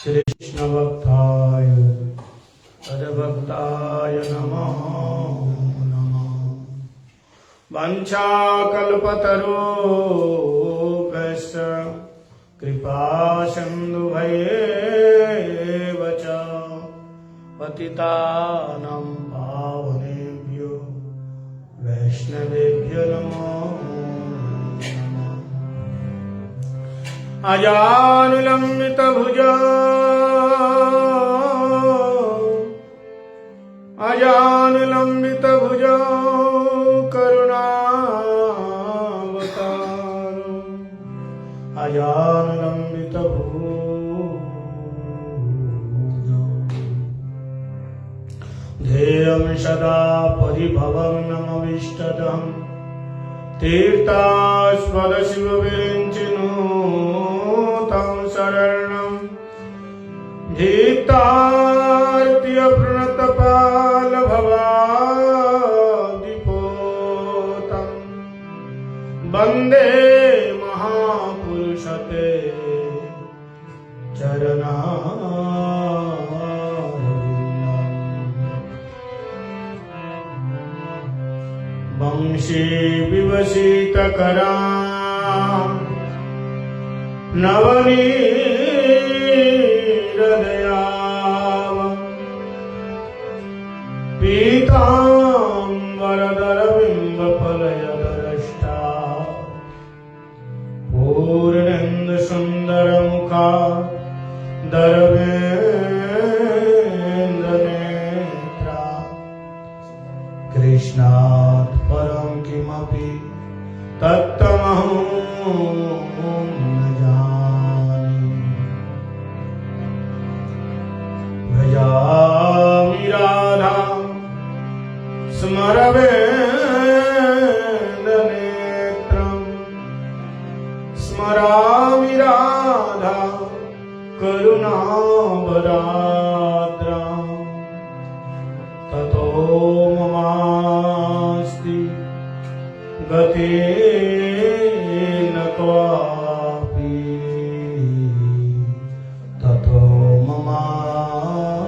श्री कृष्ण भक्ताय तद्भक्ताय नमो नमः। वंशाकल्पतरुभ्यश्च कृपा सिन्धुभ्येव च पतितानां पावनेभ्यो वैष्णवेभ्यो नमो नमः। अजानुलम्बितभुजो करुणावतारो अजानुलम्बितभुजो ध्येयं सदा परिभवग्नमभीष्टदम् तीर्थास्पदशिवविरिञ्चिनो तं शरणं धीतार्त्यप्रणतपालभवादिपोतं वन्दे महापुरुषते चरणारविन्दम्। वंशी विवसितकरां नवनीरदयां पीताम्बरधरबिम्बफलयदृष्टा पूर्णेन्दुसुन्दरमुखा दरवेन्द्रनेत्रा कृष्णात् परं किमपि तत्त्वमहं न जाने। भजामि राधां स्मरवेन्द्रनेत्रं स्मरामि राधां करुणावराद्रां ततो ममास्ति गतेन क्वापि ततो ममास्ति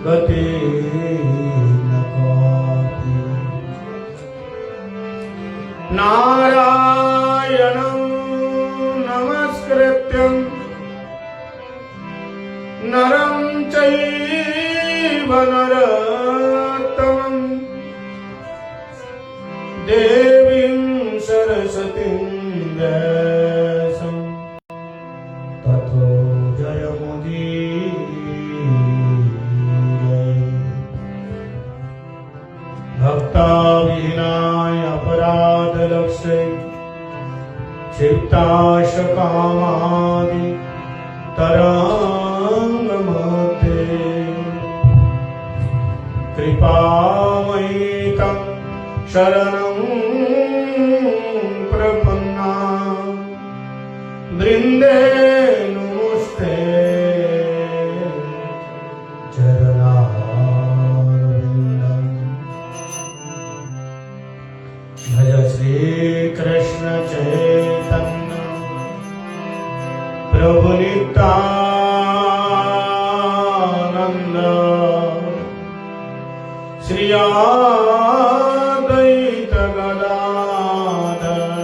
गतेन क्वापि। नारायणं नमस्कृत्यं नरं चैव नरोत्तमं देवीं सरस्वतीं व्यासं ततो जयमुदीरये। भक्ताविहीनाय अपराधलक्षे क्षिप्ताशकामादि तरङ्गमध्ये कृपामयि तं शरणं प्रपन्ना वृन्दे नुमुष्टे चरणारविन्दम्। भज श्रीकृष्ण चैतन्य प्रभु नित्यानन्द श्री अद्वैत गदाधर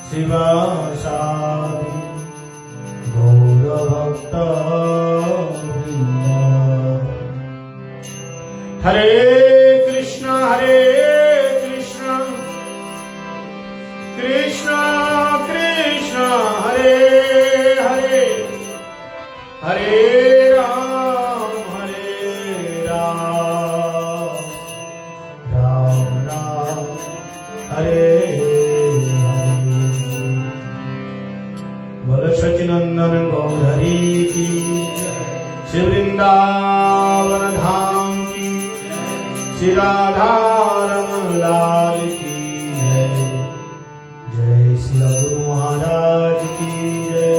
शिवासादि गौरभक्तवृन्द। हरे कृष्ण कृष्ण कृष्ण हरे हरे हरे राम राम राम हरे हरे। बोलो सच्चिदानंद गौरी की, श्री वृंदावन धाम की, श्री राधा रमन लाल की जय। जय श्री गुरु महाराज की जय।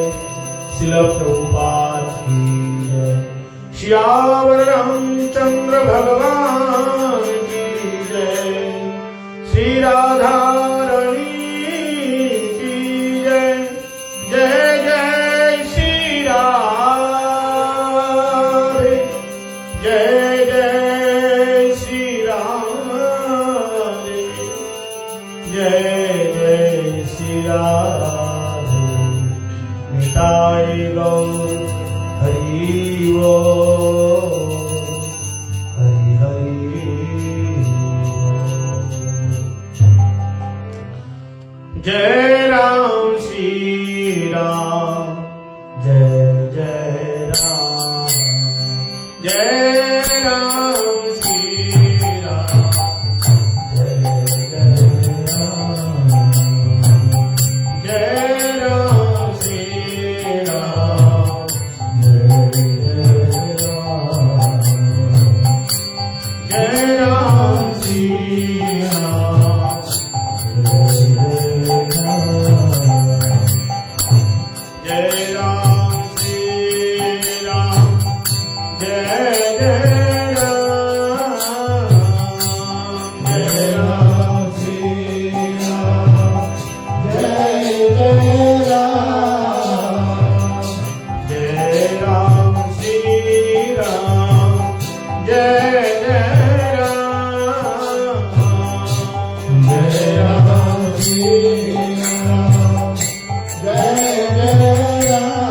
श्री प्रभुपाद की जय। श्यावर रामचंद्र भगवान की जय। श्री राधा रानी की जय। जय जय श्री राम। निताय गौर हरि बोल हरि हरि बोल। जय राम श्री राम जय जय राम जय राम श्री राम जय जय राम जय राम श्री राम जय जय राम जय राम श्री राम जय जय राम जय राम श्री राम जय जय राम जय राम श्री राम जय जय राम जय राम श्री राम जय जय राम जय राम श्री राम जय जय राम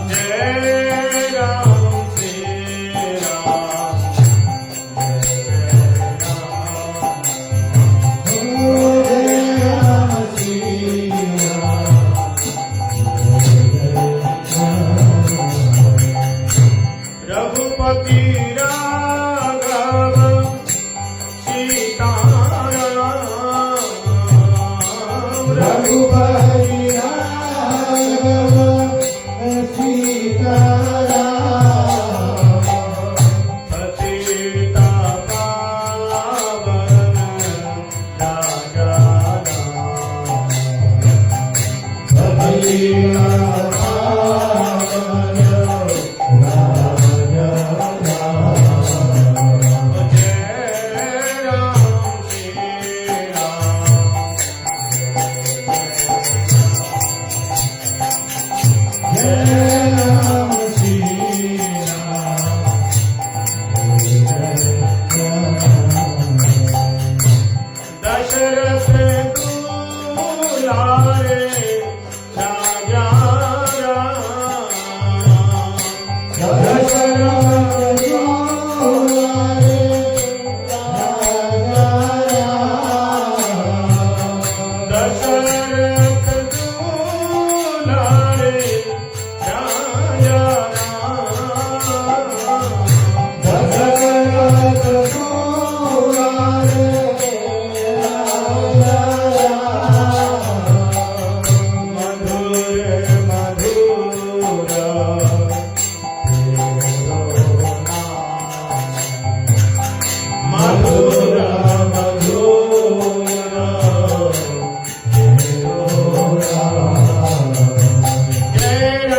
जय राम श्री राम रघुपति राघव सीताराम रघुपति राघव सीताराम पतिता पावन राजा राम पतिता पावन राजा राम जय राम श्री राम जय राम श्री राम दशरथ दुलारे राजा राम दशरथ दुलारे राजा राम दशरथ दुलारे राजा राम दशरथ दुलारे राजा राम मधुर मधुर मधुर मधुर जय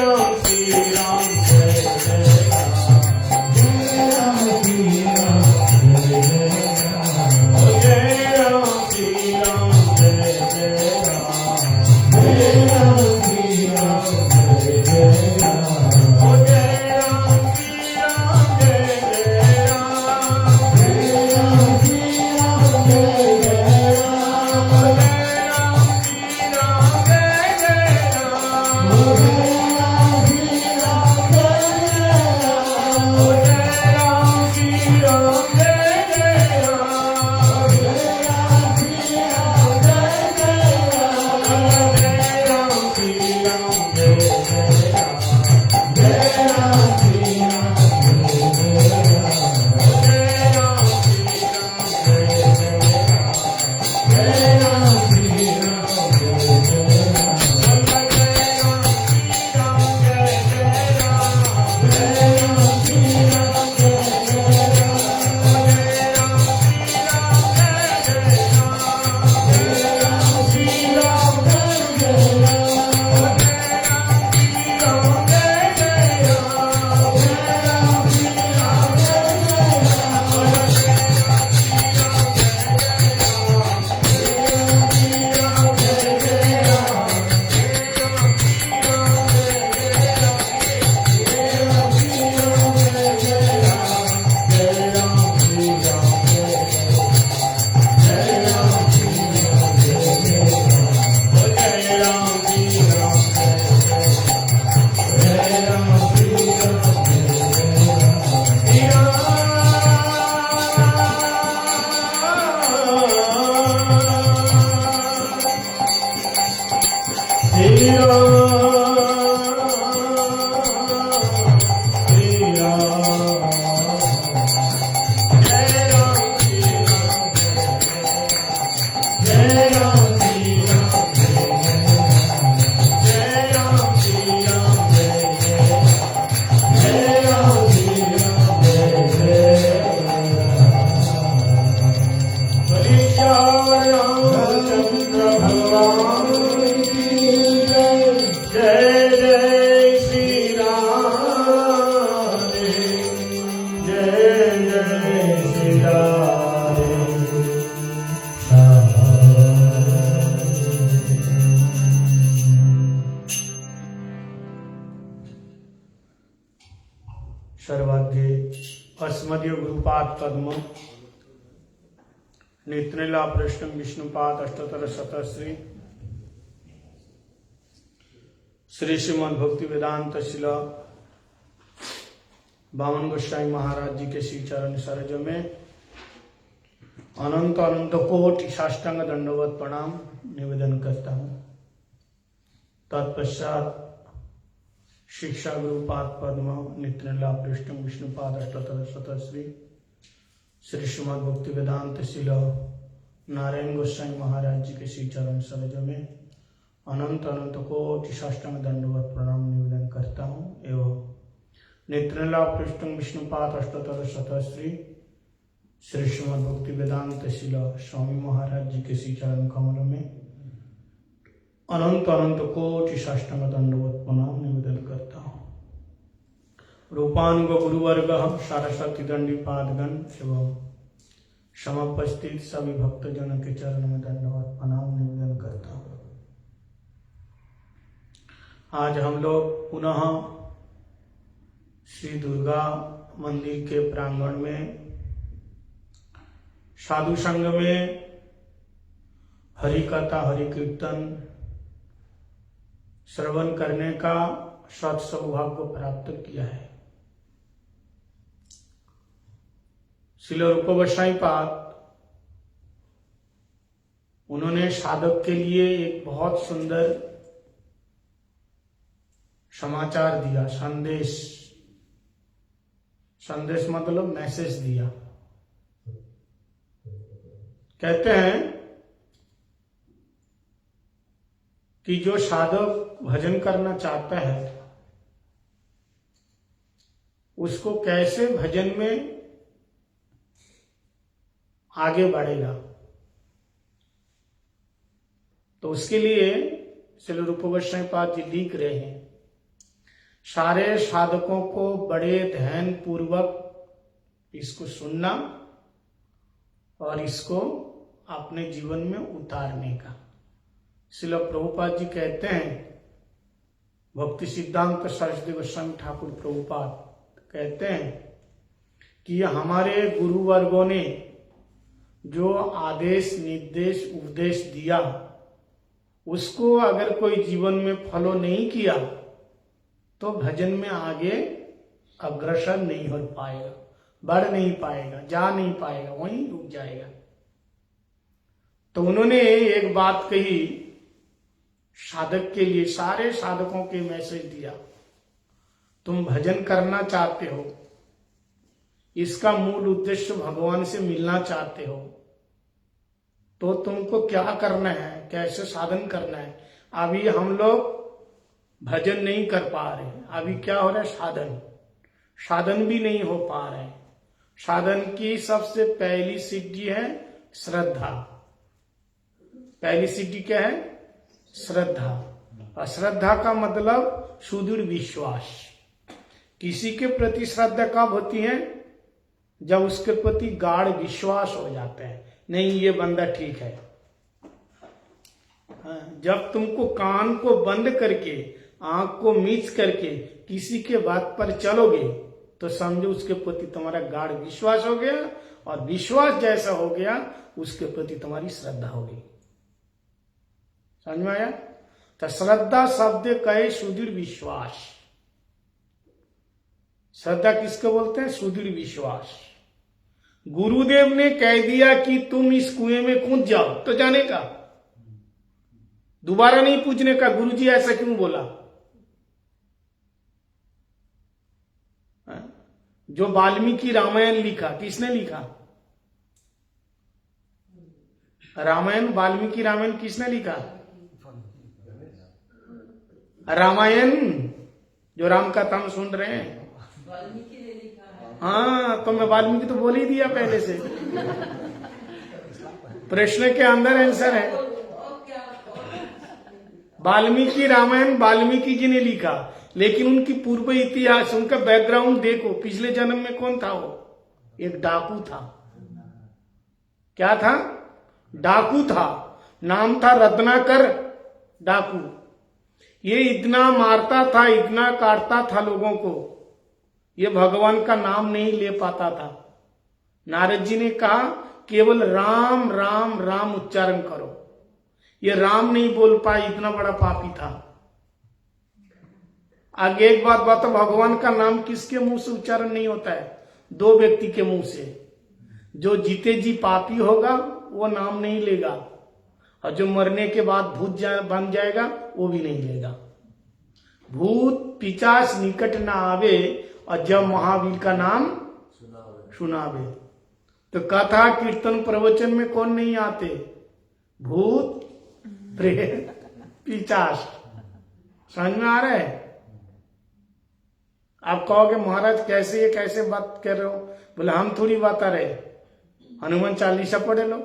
सर्वाग्रे अस्मदीय गुरुपाद पद्म नेत्रला प्रश्न विष्णुपाद अष्टोत्तर शतश्री श्री श्रीमद् भक्ति वेदांत शिला बामन गोसाई महाराज जी के श्री चरण सरोज में अनंत अनंत कोटि साष्टांग दंडवत प्रणाम निवेदन करता हूँ। तत्पश्चात शिक्षा गुरुपाद पद्म नित्यला पृष्ठ विष्णुपाद अष्टोत्तर शतश्री श्री श्रीमद् भक्ति वेदांत शिल नारायण गोस्वामी महाराज जी के श्री चरण सरोज में अनंत अनंत कोटि साष्टांग दंडवत प्रणाम निवेदन करता हूँ एवं नित्यला पृष्ठ विष्णुपाद अष्टोत्तर शतश्री श्री श्रीमद् भक्ति वेदांत शिल स्वामी महाराज जी के श्री चरण कमल में अनंत अनंत कोटि साष्टांग दंडवत प्रणाम निवेदन करता हूँ। रूपानुग गुरुवर्ग सारस्वती दंडी पादगण एवं समुपस्थित सभी भक्तजनों के चरण में दंडवत प्रणाम निवेदन करता हूँ। आज हम लोग पुनः श्री दुर्गा मंदिर के प्रांगण में साधु संघ में हरि कथा हरि कीर्तन श्रवण करने का सत सौभाग्य प्राप्त किया है। श्रील रूप गोसाई पाद उन्होंने साधक के लिए एक बहुत सुंदर समाचार दिया, संदेश मतलब मैसेज दिया। कहते हैं कि जो साधक भजन करना चाहता है उसको कैसे भजन में आगे बढ़ेगा, तो उसके लिए श्री रूप गोस्वामी पाद जी लिख रहे हैं सारे साधकों को बड़े ध्यान पूर्वक इसको सुनना और इसको अपने जीवन में उतारने का। श्रील प्रभुपाद जी कहते हैं, भक्ति सिद्धांत सरस्वती गोस्वामी ठाकुर प्रभुपाद कहते हैं कि हमारे गुरुवर्गों ने जो आदेश निर्देश उपदेश दिया उसको अगर कोई जीवन में फॉलो नहीं किया तो भजन में आगे अग्रसर नहीं हो पाएगा, बढ़ नहीं पाएगा, जा नहीं पाएगा, वहीं रुक जाएगा। तो उन्होंने एक बात कही साधक के लिए, सारे साधकों के मैसेज दिया, तुम भजन करना चाहते हो, इसका मूल उद्देश्य भगवान से मिलना चाहते हो, तो तुमको क्या करना है, कैसे साधन करना है। अभी हम लोग भजन नहीं कर पा रहे, अभी क्या हो रहा है, साधन भी नहीं हो पा रहे। साधन की सबसे पहली सीढ़ी है श्रद्धा। पहली सीढ़ी क्या है, श्रद्धा। अश्रद्धा का मतलब सुदृढ़ विश्वास। किसी के प्रति श्रद्धा कब होती है, जब उसके प्रति गाढ़ विश्वास हो जाता है, नहीं ये बंदा ठीक है। जब तुमको कान को बंद करके आंख को मीच करके किसी के बात पर चलोगे तो समझो उसके प्रति तुम्हारा गाढ़ विश्वास हो गया, और विश्वास जैसा हो गया उसके प्रति तुम्हारी श्रद्धा होगी। समझ में आया। तो श्रद्धा शब्द कहे सुदृढ़ विश्वास। श्रद्धा किसको बोलते हैं, सुदृढ़ विश्वास। गुरुदेव ने कह दिया कि तुम इस कुएं में कूद जाओ तो जाने का, दोबारा नहीं पूछने का गुरुजी ऐसा क्यों बोला। जो वाल्मीकि रामायण लिखा, किसने लिखा? रामायण, वाल्मीकि रामायण किसने लिखा? रामायण जो राम का हम सुन रहे हैं, हाँ, तो मैं वाल्मीकि तो बोल ही दिया पहले से। प्रश्न के अंदर आंसर है। वाल्मीकि रामायण वाल्मीकि जी ने लिखा, लेकिन उनकी पूर्व इतिहास, उनका बैकग्राउंड देखो। पिछले जन्म में कौन था वो? एक डाकू था। क्या था? डाकू था। नाम था रत्नाकर डाकू। ये इतना मारता था, इतना काटता था लोगों को, ये भगवान का नाम नहीं ले पाता था। नारद जी ने कहा केवल राम राम राम उच्चारण करो। ये राम नहीं बोल पाए, इतना बड़ा पापी था। आगे एक बात बताओ, भगवान का नाम किसके मुंह से उच्चारण नहीं होता है? दो व्यक्ति के मुंह से। जो जीते जी पापी होगा वो नाम नहीं लेगा, और जो मरने के बाद भूत बन जाएगा वो भी नहीं लेगा। भूत पिचाच निकट ना आवे, और जब महावीर का नाम सुनावे। तो कथा कीर्तन प्रवचन में कौन नहीं आते? भूत प्रेत पिचाच। समझ में आ रहा है? आप कहोगे महाराज कैसे ये कैसे बात कर रहे हो? बोले हम थोड़ी बता रहे, हनुमान चालीसा पढ़े लो।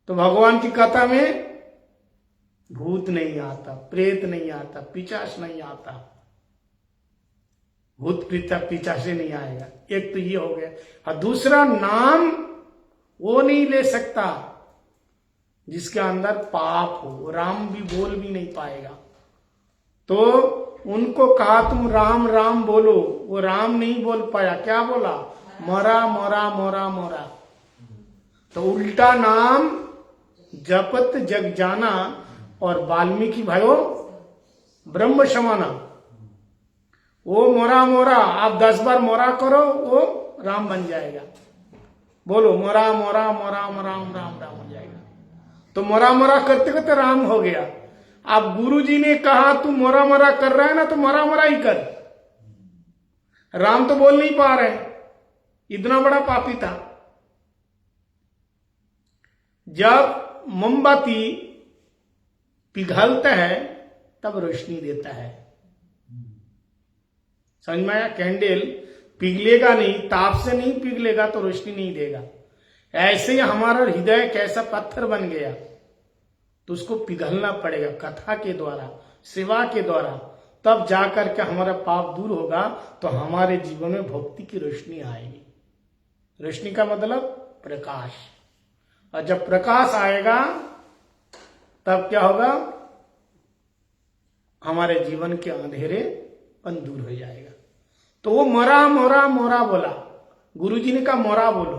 तो भगवान की कथा में भूत नहीं आता, प्रेत नहीं आता, पिचाच नहीं आता। भूत पिचाच से नहीं आएगा। एक तो ये हो गया। और दूसरा, नाम वो नहीं ले सकता जिसके अंदर पाप हो। राम भी बोल भी नहीं पाएगा। तो उनको कहा तुम राम राम बोलो, वो राम नहीं बोल पाया। क्या बोला? मोरा मोरा मोरा मोरा। तो उल्टा नाम जपत जग जाना, और वाल्मीकि भाइयों ब्रह्म समाना। वो मोरा मोरा, आप 10 बार मोरा करो, वो राम बन जाएगा। बोलो मोरा मोरा मोरा मोरा राम राम हो जाएगा। तो मोरा मोरा करते करते राम हो गया। अब गुरु जी ने कहा तू मोरा मोरा कर रहा है ना, तो मोरा मोरा ही कर। राम तो बोल नहीं पा रहे, इतना बड़ा पापी था। जब मोमबत्ती पिघलता है तब रोशनी देता है। समझ में आया? कैंडल पिघलेगा नहीं, ताप से नहीं पिघलेगा तो रोशनी नहीं देगा। ऐसे ही हमारा हृदय कैसा पत्थर बन गया, तो उसको पिघलना पड़ेगा कथा के द्वारा, सेवा के द्वारा। तब जाकर के हमारा पाप दूर होगा, तो हमारे जीवन में भक्ति की रोशनी आएगी। रोशनी का मतलब प्रकाश। और जब प्रकाश आएगा तब क्या होगा? हमारे जीवन के अंधेरे पन दूर हो जाएगा। तो वो मोरा मोरा मोरा बोला। गुरुजी ने कहा मोरा बोलो,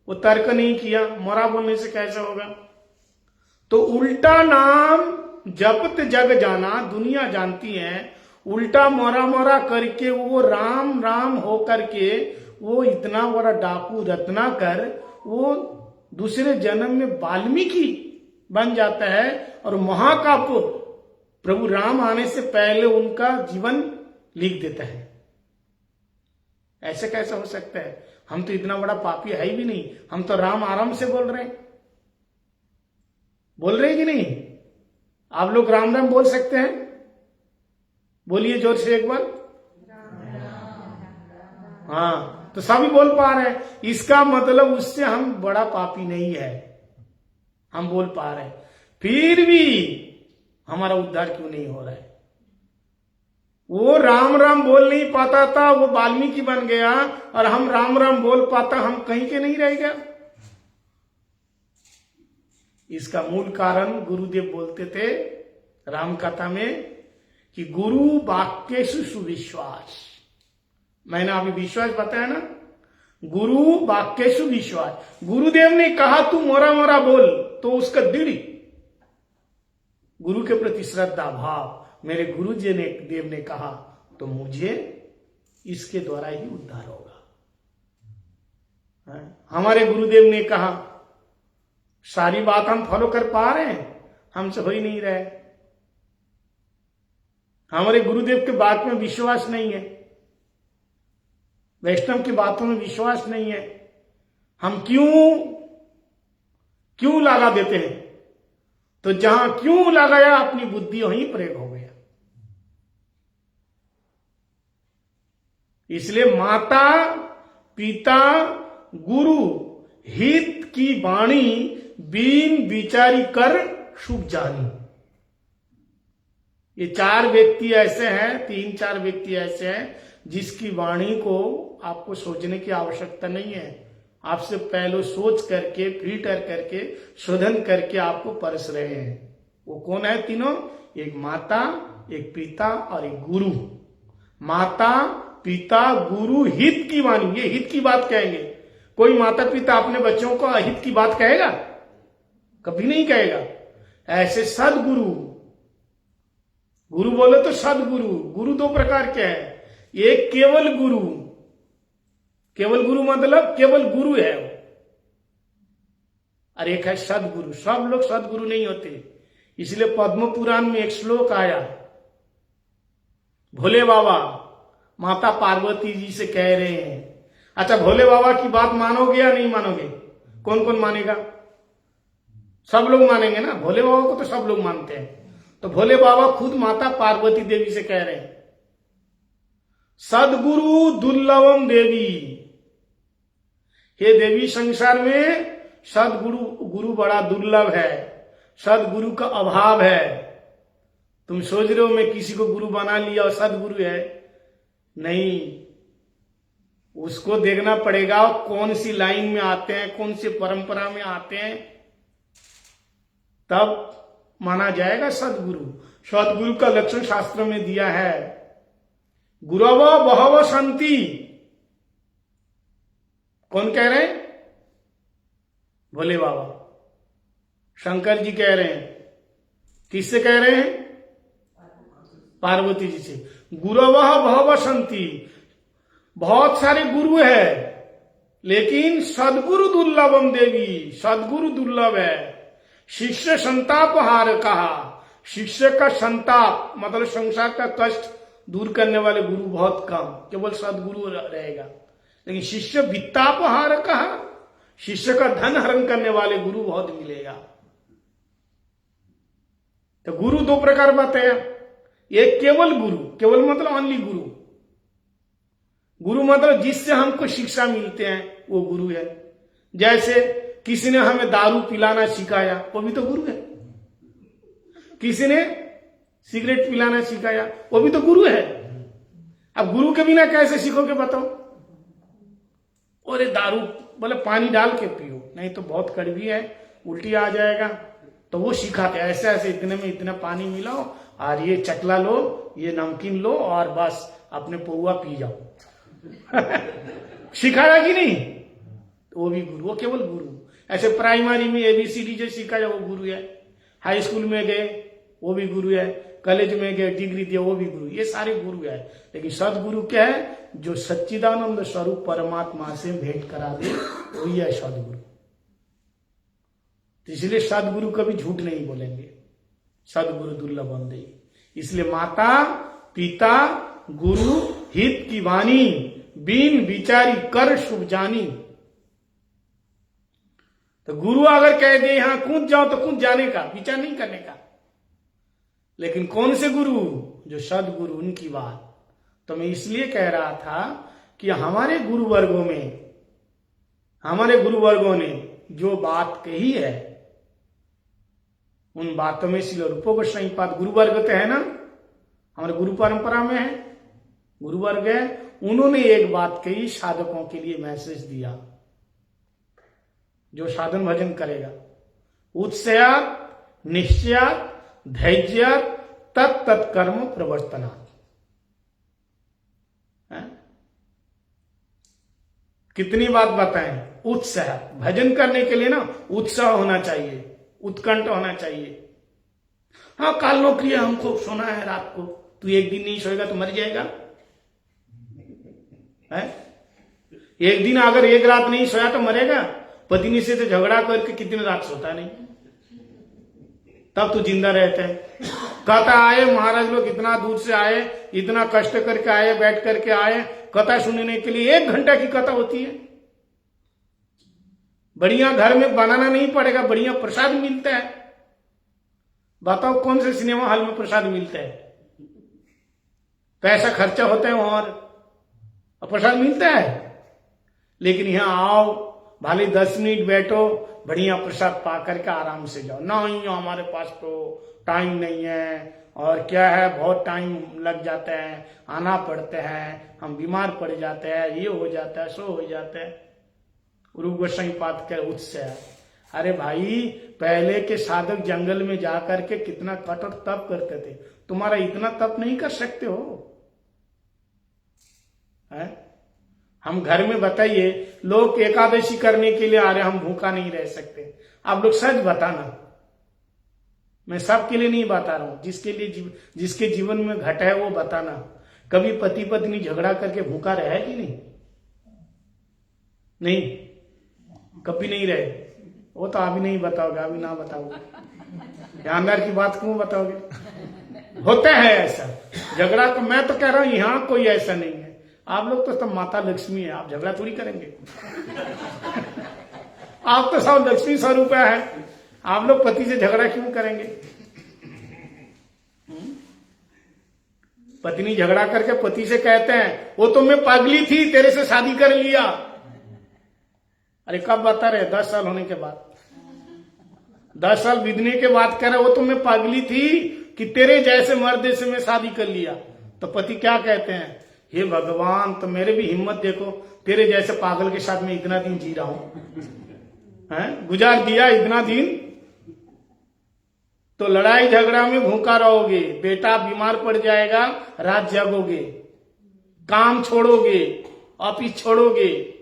वो तर्क नहीं किया। मोरा बोलने से कैसे होगा? तो उल्टा नाम जपत जग जाना, दुनिया जानती है। उल्टा मोरा मोरा करके वो राम राम हो करके वो इतना बड़ा डाकू रत्नाकर वो दूसरे जन्म में वाल्मीकि बन जाता है, और महाकाव्य प्रभु राम आने से पहले उनका जीवन लिख देता है। ऐसे कैसा हो सकता है? हम तो इतना बड़ा पापी है ही भी नहीं। हम तो राम आराम से बोल रहे हैं। बोल रहे हैं कि नहीं? आप लोग राम राम बोल सकते हैं? बोलिए जोर से एक बार। हाँ, तो सभी बोल पा रहे हैं। इसका मतलब उससे हम बड़ा पापी नहीं है, हम बोल पा रहे हैं। फिर भी हमारा उद्धार क्यों नहीं हो रहा है? वो राम राम बोल नहीं पाता था, वो वाल्मीकि बन गया, और हम राम राम बोल पाता, हम कहीं के नहीं रह गया। इसका मूल कारण गुरुदेव बोलते थे राम कथा में कि गुरु वाक्येषु सुविश्वास। मैंने अभी विश्वास बताया ना, गुरु वाक्येषु विश्वास। गुरुदेव ने कहा तू मोरा मोरा बोल, तो उसका दृढ़ गुरु के प्रति श्रद्धा भाव, मेरे गुरु जी ने देव ने कहा तो मुझे इसके द्वारा ही उद्धार होगा। हमारे गुरुदेव ने कहा, सारी बात हम फॉलो कर पा रहे हैं, हमसे हो ही नहीं रहा है। हमारे गुरुदेव के बात में विश्वास नहीं है, वैष्णव की बातों में विश्वास नहीं है। हम क्यों लगा देते हैं? तो जहां क्यों लगाया अपनी बुद्धि वहीं प्रयोग हो गया। इसलिए माता पिता गुरु हित की वाणी बीन विचारी कर शुभ जानी। ये 4 व्यक्ति ऐसे हैं, 3-4 व्यक्ति ऐसे हैं जिसकी वाणी को आपको सोचने की आवश्यकता नहीं है। आपसे पहले सोच करके फिल्टर करके शोधन करके आपको परस रहे हैं। वो कौन है तीनों? एक माता, एक पिता और एक गुरु। माता पिता गुरु हित की वाणी, ये हित की बात कहेंगे। कोई माता पिता अपने बच्चों को अहित की बात कहेगा? कभी नहीं कहेगा। ऐसे सदगुरु, गुरु बोले तो सदगुरु। गुरु 2 प्रकार के हैं, एक केवल गुरु, केवल गुरु मतलब केवल गुरु है, और एक है सदगुरु। सब लोग सदगुरु नहीं होते। इसलिए पद्म पुराण में एक श्लोक आया, भोले बाबा माता पार्वती जी से कह रहे हैं, अच्छा भोले बाबा की बात मानोगे या नहीं मानोगे? कौन कौन मानेगा? सब लोग मानेंगे ना, भोले बाबा को तो सब लोग मानते हैं। तो भोले बाबा खुद माता पार्वती देवी से कह रहे हैं, सदगुरु दुर्लभम देवी। हे देवी, संसार में गुरु बड़ा दुर्लभ है, सदगुरु का अभाव है। तुम सोच रहे हो मैं किसी को गुरु बना लिया और सदगुरु है? नहीं, उसको देखना पड़ेगा कौन सी लाइन में आते हैं, कौन सी परंपरा में आते हैं, तब माना जाएगा सदगुरु। सदगुरु का लक्षण शास्त्र में दिया है, गुरव बहव संति। कौन कह रहे हैं? भोले बाबा। शंकर जी कह रहे हैं। किससे कह रहे हैं? पार्वती जी से। गुरव बहव संति, बहुत सारे गुरु है, लेकिन सदगुरु दुर्लभम देवी, सदगुरु दुर्लभ है। शिष्य संताप हार कहा, शिष्य का संताप मतलब संसार का कष्ट दूर करने वाले गुरु बहुत कम, केवल सदगुरु रहेगा। लेकिन शिष्य वित्ताप हार कहा, शिष्य का धन हरण करने वाले गुरु बहुत मिलेगा। तो गुरु 2 प्रकार बताया, एक केवल गुरु, केवल मतलब ओनली गुरु। गुरु मतलब जिससे हमको शिक्षा मिलते हैं वो गुरु है। जैसे किसी ने हमें दारू पिलाना सिखाया, वो भी तो गुरु है। किसी ने सिगरेट पिलाना सिखाया, वो भी तो गुरु है। अब गुरु के बिना कैसे सीखोगे बताओ? और दारू बोले पानी डाल के पियो, नहीं तो बहुत कड़वी है, उल्टी आ जाएगा। तो वो सिखाते ऐसे ऐसे, इतने में इतना पानी मिलाओ और ये चकला लो, ये नमकीन लो और बस अपने पौआ पी जाओ। सिखाया कि नहीं? तो वो भी गुरु, वो केवल गुरु। ऐसे प्राइमरी में ABCD जो सिखाया वो गुरु है। हाई स्कूल में गए वो भी गुरु है, कॉलेज में गए डिग्री दिया वो भी गुरु, ये सारे गुरु है। लेकिन सदगुरु क्या है? जो सच्चिदानंद स्वरूप परमात्मा से भेंट करा दे वही है सदगुरु। तो इसलिए सदगुरु कभी झूठ नहीं बोलेंगे, सदगुरु दुर्लभ बंदे। इसलिए माता पिता गुरु हित की वाणी बीन विचारी कर शुभ जानी। तो गुरु अगर कह दे यहां कूद जाओ तो कूद जाने का, विचार नहीं करने का। लेकिन कौन से गुरु? जो सदगुरु, उनकी बात। तो मैं इसलिए कह रहा था कि हमारे गुरुवर्गों ने जो बात कही है, उन बातों में श्रील रूप गोस्वामी पाद गुरुवर्ग तो है ना, हमारे गुरु परंपरा में है, गुरुवर्ग है। उन्होंने एक बात कही, साधकों के लिए मैसेज दिया, जो साधन भजन करेगा, उत्साहात निश्चयात धैर्यात तत् कर्म प्रवर्तनात्। कितनी बात बताएं? उत्साह, भजन करने के लिए ना उत्साह होना चाहिए, उत्कंठ होना चाहिए। हाँ, काल नौकरी है, हमको सोना है रात को, तू एक दिन नहीं सोएगा तो मर जाएगा है? एक दिन अगर एक रात नहीं सोया तो मरेगा। पत्नी से तो झगड़ा करके कितनी रात सोता नहीं, तब तो जिंदा रहते हैं। कथा आए, महाराज लोग इतना दूर से आए, इतना कष्ट करके आए, बैठ करके आए कथा सुनने के लिए। 1 घंटा की कथा होती है। बढ़िया घर में बनाना नहीं पड़ेगा, बढ़िया प्रसाद मिलता है। बताओ कौन से सिनेमा हॉल में प्रसाद मिलता है? पैसा खर्चा होता है और प्रसाद मिलता है। लेकिन यहां आओ, भले 10 मिनट बैठो, बढ़िया प्रसाद पा करके आराम से जाओ। नहीं, हमारे पास तो टाइम नहीं है, और क्या है, बहुत टाइम लग जाता है, आना पड़ता है, हम बीमार पड़ जाते हैं, ये हो जाता है, सो हो जाता है। रूप गोस्वामी पाद के उत्साह, अरे भाई, पहले के साधक जंगल में जाकर के कितना कठोर तप करते थे, तुम्हारा इतना तप नहीं कर सकते हो है? हम घर में बताइए, लोग एकादशी करने के लिए आ रहे, हम भूखा नहीं रह सकते। आप लोग सच बताना, मैं सबके लिए नहीं बता रहा हूं, जिसके जीवन में घटा है वो बताना। कभी पति पत्नी झगड़ा करके भूखा रहा है कि नहीं? नहीं, कभी नहीं रहे। वो तो अभी नहीं बताओगे, अभी ना बताओगे, ईमानदार की बात क्यों बताओगे? होता है ऐसा झगड़ा। तो मैं तो कह रहा हूं यहां कोई ऐसा नहीं है। आप लोग तो सब माता लक्ष्मी है, आप झगड़ा थोड़ी करेंगे। आप तो सब लक्ष्मी स्वरूप है, आप लोग पति से झगड़ा क्यों करेंगे? पत्नी झगड़ा करके पति से कहते हैं, वो तो मैं पागली थी, तेरे से शादी कर लिया। अरे कब बता रहे? 10 साल होने के बाद, 10 साल बीतने के बाद कह रहे, वो तो मैं पागली थी कि तेरे जैसे मर्द से मैं शादी कर लिया। तो पति क्या कहते हैं? हे भगवान, तो मेरे भी हिम्मत देखो, तेरे जैसे पागल के साथ मैं इतना दिन जी रहा हूं, गुजार दिया इतना दिन। तो लड़ाई झगड़ा में भूखा रहोगे, बेटा बीमार पड़ जाएगा, रात जागोगे, काम छोड़ोगे, ऑफिस छोड़ोगे।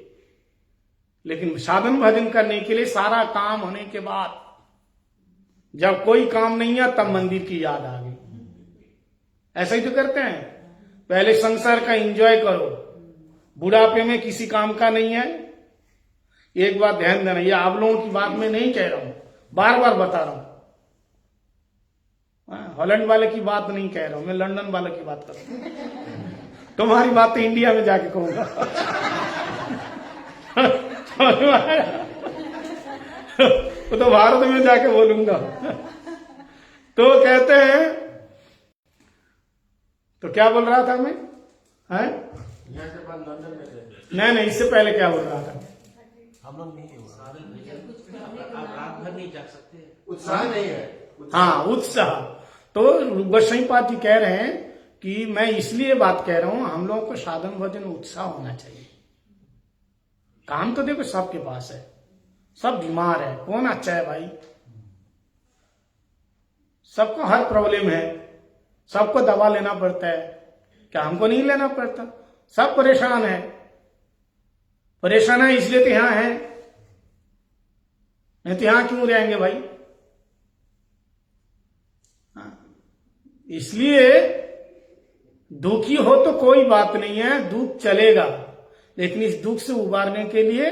लेकिन साधन भजन करने के लिए सारा काम होने के बाद जब कोई काम नहीं है, तब मंदिर की याद आ गई। ऐसा ही तो करते हैं। पहले संसार का एंजॉय करो, बुढ़ापे में किसी काम का नहीं है। एक बात ध्यान देना, ये आप लोगों की बात में नहीं कह रहा हूं, बार बार बता रहा हूं। हॉलैंड वाले की बात नहीं कह रहा हूं, मैं लंदन वाले की बात कर रहा हूं। तुम्हारी बात तो इंडिया में जाके कहूंगा। वो तो भारत में जाके बोलूंगा। तो कहते हैं, तो क्या बोल रहा था मैं? हैं? यहाँ के बाद लंदन में गए। नहीं, इससे पहले क्या बोल रहा था? हम लोग नहीं है, आप रात भर नहीं जाग सकते, उत्साह नहीं है। हाँ, उत्साह। तो गोस्वामी पाद जी कह रहे हैं कि मैं इसलिए बात कह रहा हूं, हम लोगों को साधन भजन उत्साह होना चाहिए। काम तो देखो सबके पास है, सब बीमार है, कौन अच्छा है भाई? सबको हर प्रॉब्लम है, सबको दवा लेना पड़ता है। क्या हमको नहीं लेना पड़ता? सब परेशान है। परेशान है इसलिए तो यहां है, नहीं तो यहां क्यों रहेंगे भाई? इसलिए दुखी हो तो कोई बात नहीं है, दुख चलेगा, लेकिन इस दुख से उबारने के लिए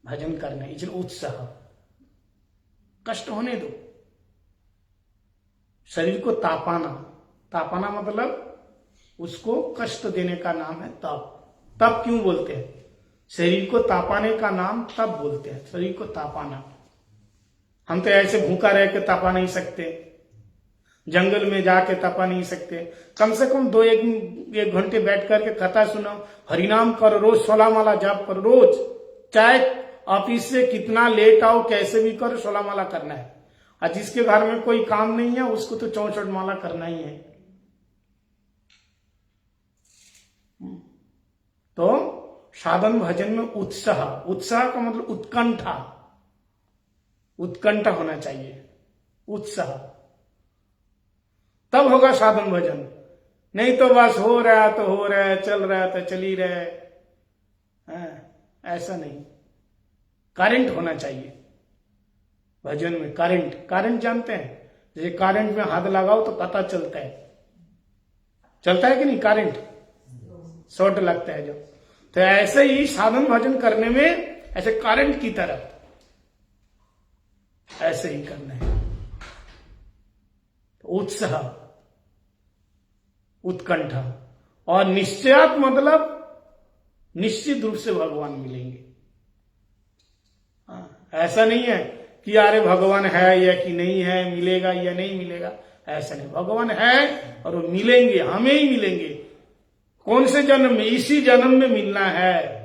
भजन करना, इसलिए उत्साह। कष्ट होने दो, शरीर को तापाना। तापाना मतलब उसको कष्ट देने का नाम है तप। तप क्यों बोलते हैं? शरीर को तापाने का नाम तप बोलते हैं, शरीर को तापाना। हम तो ऐसे भूखा रह के तपा नहीं सकते, जंगल में जाके तपा नहीं सकते। कम से कम 2-1 घंटे बैठ करके कथा सुनो, हरिनाम करो, रोज 16 माला जाप करो रोज। चाहे ऑफिस से कितना लेट आओ, कैसे भी करो, 16 माला करना है। और जिसके घर में कोई काम नहीं है उसको तो 64 माला करना ही है। तो साधन भजन में उत्साह, उत्साह का मतलब उत्कंठा, उत्कंठा होना चाहिए, उत्साह, तब होगा साधन भजन। नहीं तो बस हो रहा है तो हो रहा है, चल रहा है तो चल ही रहा है, ऐसा नहीं। करंट होना चाहिए भजन में। करंट जानते हैं? जैसे करंट में हाथ लगाओ तो पता चलता है कि नहीं? करंट शॉर्ट लगता है जब, तो ऐसे ही साधन भजन करने में ऐसे करंट की तरह ऐसे ही करना है। उत्साह, उत्कंठा। और निश्चयात मतलब निश्चित रूप से भगवान मिलेंगे। ऐसा नहीं है कि अरे भगवान है या कि नहीं है, मिलेगा या नहीं मिलेगा, ऐसा नहीं। भगवान है और वो मिलेंगे, हमें ही मिलेंगे। कौन से जन्म में? इसी जन्म में मिलना है।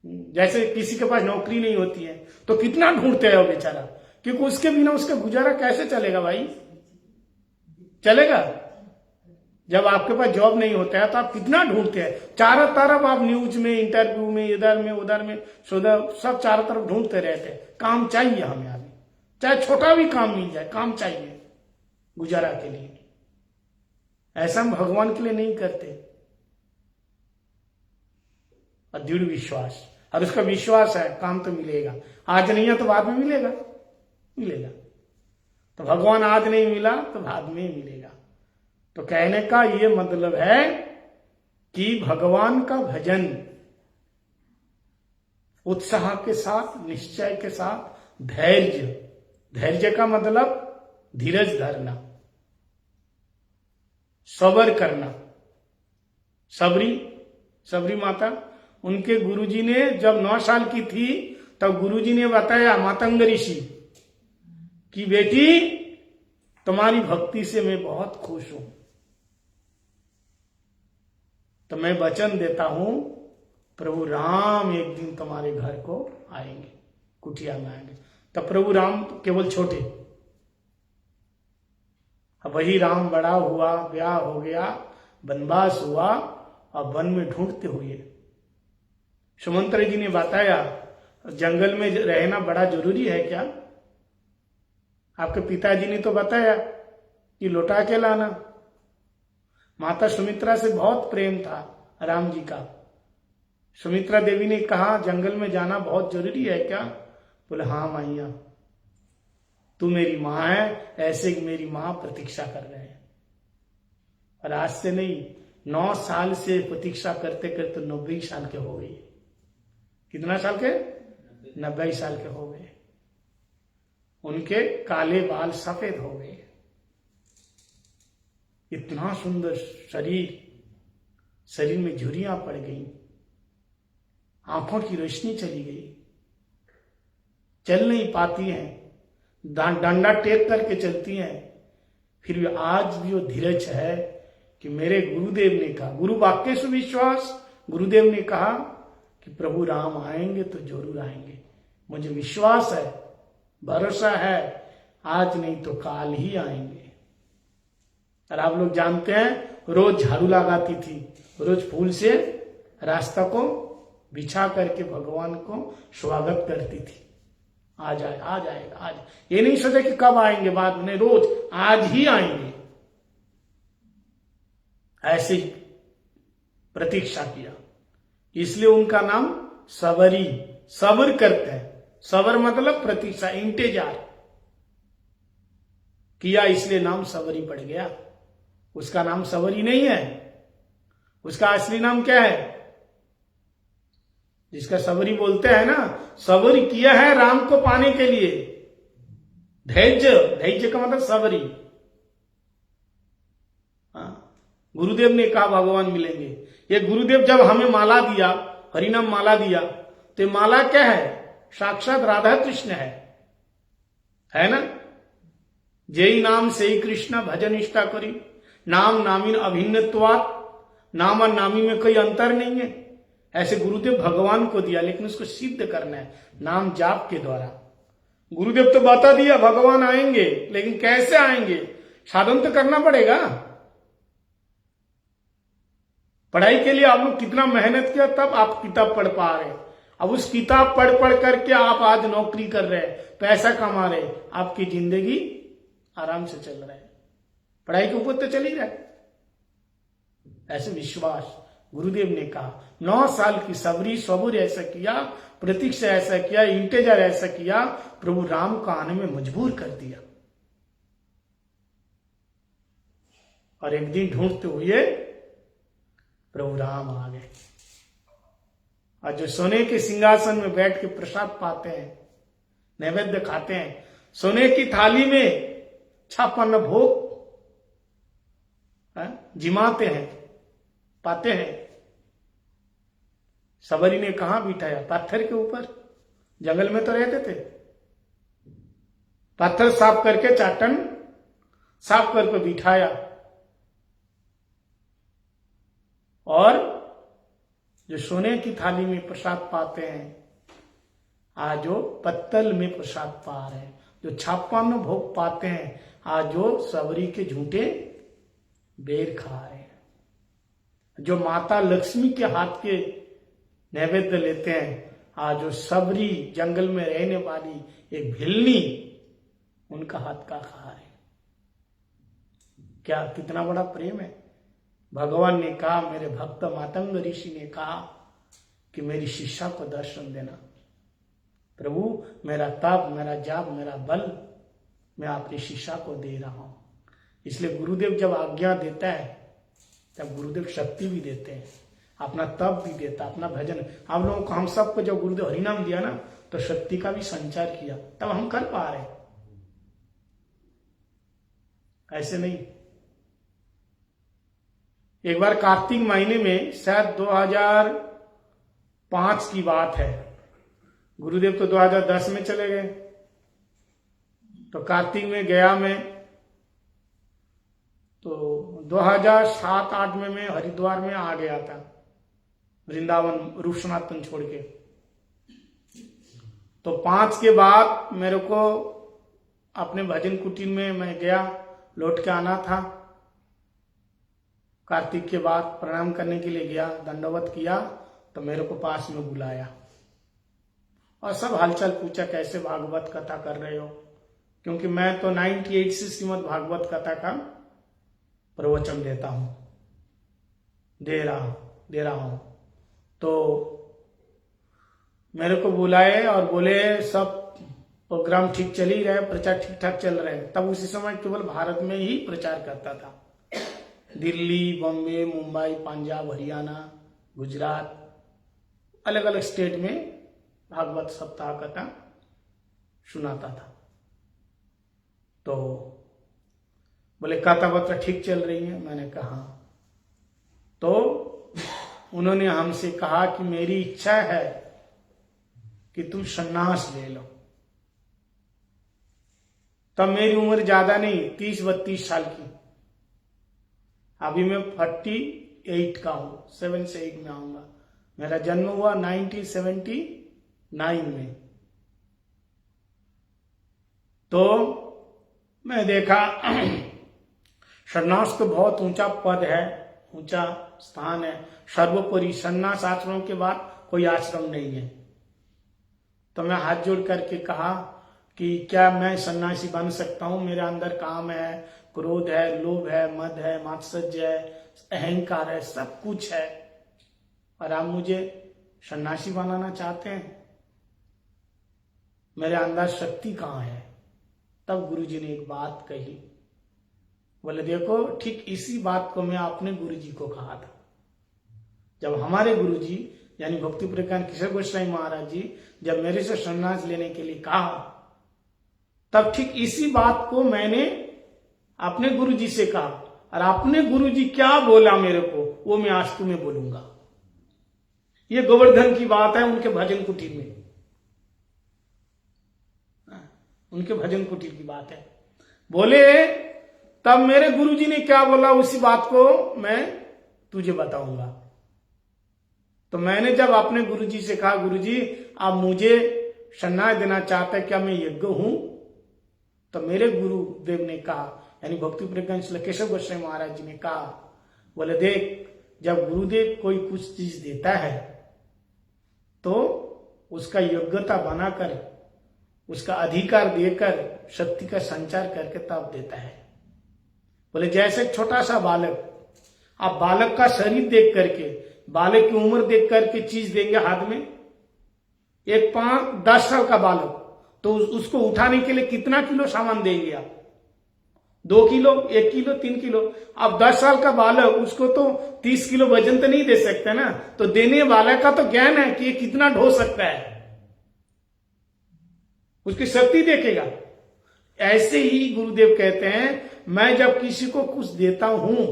जैसे किसी के पास नौकरी नहीं होती है तो कितना ढूंढते हैं वो बेचारा, क्योंकि उसके बिना उसका गुजारा कैसे चलेगा भाई? चलेगा? जब आपके पास जॉब नहीं होता है तो आप कितना ढूंढते हैं, चारों तरफ आप न्यूज में, इंटरव्यू में, इधर में उधर में, सब चारों तरफ ढूंढते रहते हैं। काम चाहिए हमें अभी, चाहे छोटा भी काम मिल जाए, काम चाहिए गुजारा के लिए। ऐसा हम भगवान के लिए नहीं करते। और दृढ़ विश्वास, और उसका विश्वास है काम तो मिलेगा, आज नहीं है तो बाद में मिलेगा, मिलेगा। तो भगवान आज नहीं मिला तो बाद में मिलेगा। तो कहने का ये मतलब है कि भगवान का भजन उत्साह के साथ, निश्चय के साथ, धैर्य, धैर्य का मतलब धीरज धरना, सब्र करना। सबरी माता, उनके गुरुजी ने जब 9 साल की थी तब गुरुजी ने बताया मातंग ऋषि कि बेटी तुम्हारी भक्ति से मैं बहुत खुश हूं, तो मैं वचन देता हूं प्रभु राम एक दिन तुम्हारे घर को आएंगे, कुटिया में आएंगे। तब प्रभु राम केवल छोटे, वही राम बड़ा हुआ, ब्याह हो गया, वनवास हुआ और वन में ढूंढते हुए। सुमंत्र जी ने बताया जंगल में रहना बड़ा जरूरी है क्या? आपके पिताजी ने तो बताया कि लौटा के लाना। माता सुमित्रा से बहुत प्रेम था राम जी का। सुमित्रा देवी ने कहा जंगल में जाना बहुत जरूरी है क्या? बोले हाँ मैया, तू मेरी माँ है, ऐसे ही मेरी माँ प्रतीक्षा कर रहे हैं। और आज से नहीं, 9 साल से प्रतीक्षा करते करते 90 साल के हो गए। कितना साल के? 90 साल के हो गए। उनके काले बाल सफेद हो गए। इतना सुंदर शरीर में झुर्रियां पड़ गई, आंखों की रोशनी चली गई, चल नहीं पाती हैं, डंडा टेक करके चलती हैं। फिर भी आज भी वो धीरज है कि मेरे गुरुदेव ने कहा, गुरु वाक्य से विश्वास, गुरुदेव ने कहा कि प्रभु राम आएंगे तो जरूर आएंगे। मुझे विश्वास है, भरोसा है, आज नहीं तो काल ही आएंगे। और आप लोग जानते हैं रोज झाड़ू लगाती थी, रोज फूल से रास्ता को बिछा करके भगवान को स्वागत करती थी। आ जाएगा, आ जाएगा, आज। ये नहीं सोचा कि कब आएंगे बाद में, रोज आज ही आएंगे, ऐसे ही प्रतीक्षा किया। इसलिए उनका नाम सबरी, सब्र करते हैं। सब्र मतलब प्रतीक्षा, इंतजार किया, इसलिए नाम सबरी पड़ गया। उसका नाम सबरी नहीं है, उसका असली नाम क्या है? जिसका सबरी बोलते हैं ना, सब्र किया है राम को पाने के लिए। धैर्य का मतलब सबरी। गुरुदेव ने कहा भगवान मिलेंगे। ये गुरुदेव जब हमें माला दिया, हरिनाम माला दिया, तो माला क्या है? साक्षात राधा कृष्ण है ना? जय नाम से ही कृष्ण भजन निष्ठा करी, नाम नामीन अभिन्नत्वात्, नाम और नामी में कोई अंतर नहीं है। ऐसे गुरुदेव भगवान को दिया, लेकिन उसको सिद्ध करना है नाम जाप के द्वारा। गुरुदेव तो बता दिया भगवान आएंगे, लेकिन कैसे आएंगे? साधन तो करना पड़ेगा। पढ़ाई के लिए आप लोग कितना मेहनत किया, तब आप किताब पढ़ पा रहे। अब उस किताब पढ़ करके आप आज नौकरी कर रहे, पैसा कमा रहे, आपकी जिंदगी आराम से चल रहा है। पढ़ाई के ऊपर तो चल ही रहा है। ऐसे विश्वास गुरुदेव ने कहा, 9 साल की सबरी, सबूर ऐसा किया, प्रतीक्षा ऐसा किया, इंतजार ऐसा किया, प्रभु राम को आने में मजबूर कर दिया। और एक दिन ढूंढते हुए प्रभु राम आ गए। और जो सोने के सिंहासन में बैठ के प्रसाद पाते हैं, नैवेद्य खाते हैं, सोने की थाली में छापन्न भोग जिमाते हैं, पाते हैं। सबरी ने कहां बिठाया? पत्थर के ऊपर। जंगल में तो रहते थे। पत्थर साफ करके, चाटन साफ करके बिठाया, और जो सोने की थाली में प्रसाद पाते हैं, आज वो पत्तल में प्रसाद पा रहे हैं। जो 56 भोग पाते हैं, आज वो सबरी के झूठे बेर खा रहे हैं। जो माता लक्ष्मी के हाथ के नैवेद्य लेते हैं, आज जो सबरी जंगल में रहने वाली एक भिल्ली, उनका हाथ का खा रहे हैं। क्या कितना बड़ा प्रेम है। भगवान ने कहा, मेरे भक्त मातंग ऋषि ने कहा कि मेरी शिष्या को दर्शन देना। प्रभु, मेरा तप, मेरा जाप, मेरा बल मैं आपकी शिष्या को दे रहा हूं। इसलिए गुरुदेव जब आज्ञा देता है, तब गुरुदेव शक्ति भी देते हैं, अपना तप भी देता, अपना भजन। आप लोगों को, हम सबको जब गुरुदेव हरिनाम दिया ना, तो शक्ति का भी संचार किया, तब हम कर पा रहे। ऐसे नहीं। एक बार कार्तिक महीने में, शायद 2005 की बात है, गुरुदेव तो 2010 में चले गए, तो कार्तिक में गया मैं, तो 2007-8 में मैं हरिद्वार में आ गया था, वृंदावन रूप सनातन छोड़ के। तो 5 के बाद मेरे को अपने भजन कुटीर में मैं गया, लौट के आना था। कार्तिक के बाद प्रणाम करने के लिए गया, दंडवत किया, तो मेरे को पास में बुलाया और सब हालचाल पूछा, कैसे भागवत कथा कर रहे हो, क्योंकि मैं तो 98 से श्रीमद् भागवत कथा का प्रवचन देता हूं, दे रहा हूं। तो मेरे को बुलाए और बोले, सब प्रोग्राम ठीक चल ही रहे, प्रचार ठीक ठाक चल रहे हैं। तब उसी समय केवल भारत में ही प्रचार करता था। दिल्ली, बॉम्बे, मुंबई, पंजाब, हरियाणा, गुजरात, अलग अलग स्टेट में भागवत सप्ताह कथा सुनाता था। तो बोले, कथा बता ठीक चल रही है? मैंने कहा। तो उन्होंने हमसे कहा कि मेरी इच्छा है कि तुम सन्यास ले लो। तब मेरी उम्र ज्यादा नहीं, 30-32 साल की। अभी मैं 48 का हूं, 7 से 8 में आऊंगा। मेरा जन्म हुआ 1979 में। तो मैं देखा सन्यास तो बहुत ऊंचा पद है, ऊंचा स्थान है, सर्वोपरि। सन्यास आश्रम के बाद कोई आश्रम नहीं है। तो मैं हाथ जोड़ करके कहा कि क्या मैं सन्यासी बन सकता हूं? मेरे अंदर काम है, क्रोध है, लोभ है, मद है, मात्सर्य है, अहंकार है, सब कुछ है, और आप मुझे सन्यासी बनाना चाहते हैं? मेरे अंदर शक्ति कहां है? तब गुरुजी ने एक बात कही। बोले, देखो, ठीक इसी बात को मैं अपने गुरुजी को कहा था। जब हमारे गुरुजी यानी भक्ति प्रज्ञान किशोर गोस्वामी महाराज जी जब मेरे से सन्यास लेने के लिए कहा, तब ठीक इसी बात को मैंने अपने गुरुजी से कहा, और अपने गुरुजी क्या बोला मेरे को, वो मैं आज तुम्हें बोलूंगा। ये गोवर्धन की बात है, उनके भजन कुटीर में, उनके भजन कुटीर की बात है। बोले, तब मेरे गुरुजी ने क्या बोला, उसी बात को मैं तुझे बताऊंगा। तो मैंने जब अपने गुरुजी से कहा, गुरुजी आप मुझे सन्यास देना चाहते हैं, क्या मैं योग्य हूं? तो मेरे गुरुदेव ने कहा, यानी भक्ति प्रज्ञान केशव गोस्वामी महाराज जी ने कहा, बोले, देख, जब गुरुदेव कोई कुछ चीज देता है तो उसका योग्यता बनाकर, उसका अधिकार देकर, शक्ति का संचार करके तब देता है। बोले, जैसे छोटा सा बालक, आप बालक का शरीर देख करके, बालक की उम्र देख करके चीज देंगे हाथ में। एक 5-10 साल का बालक, तो उसको उठाने के लिए कितना किलो सामान देंगे आप? 2 किलो, 1 किलो, 3 किलो। अब 10 साल का बालक, उसको तो 30 किलो वजन तो नहीं दे सकते ना। तो देने वाले का तो ज्ञान है कि ये कितना ढो सकता है, उसकी शक्ति देखेगा। ऐसे ही गुरुदेव कहते हैं, मैं जब किसी को कुछ देता हूं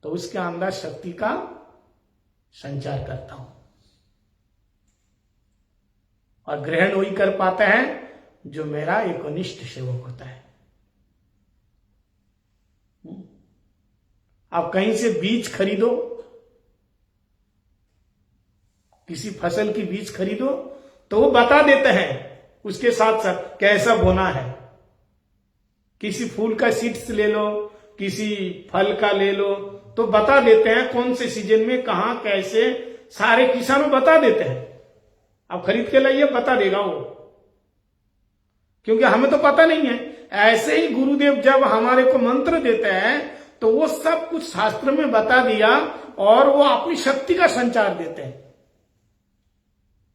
तो उसके अंदर शक्ति का संचार करता हूं, और ग्रहण वही कर पाता है जो मेरा एकनिष्ठ सेवक होता है। आप कहीं से बीज खरीदो, किसी फसल की बीज खरीदो तो वो बता देते हैं उसके साथ साथ कैसा बोना है। किसी फूल का सीड्स ले लो, किसी फल का ले लो, तो बता देते हैं कौन से सीजन में कहां कैसे, सारे किसानों बता देते हैं। आप खरीद के लाइए, बता देगा वो, क्योंकि हमें तो पता नहीं है। ऐसे ही गुरुदेव जब हमारे को मंत्र देते हैं तो वो सब कुछ शास्त्र में बता दिया और वो अपनी शक्ति का संचार देते हैं।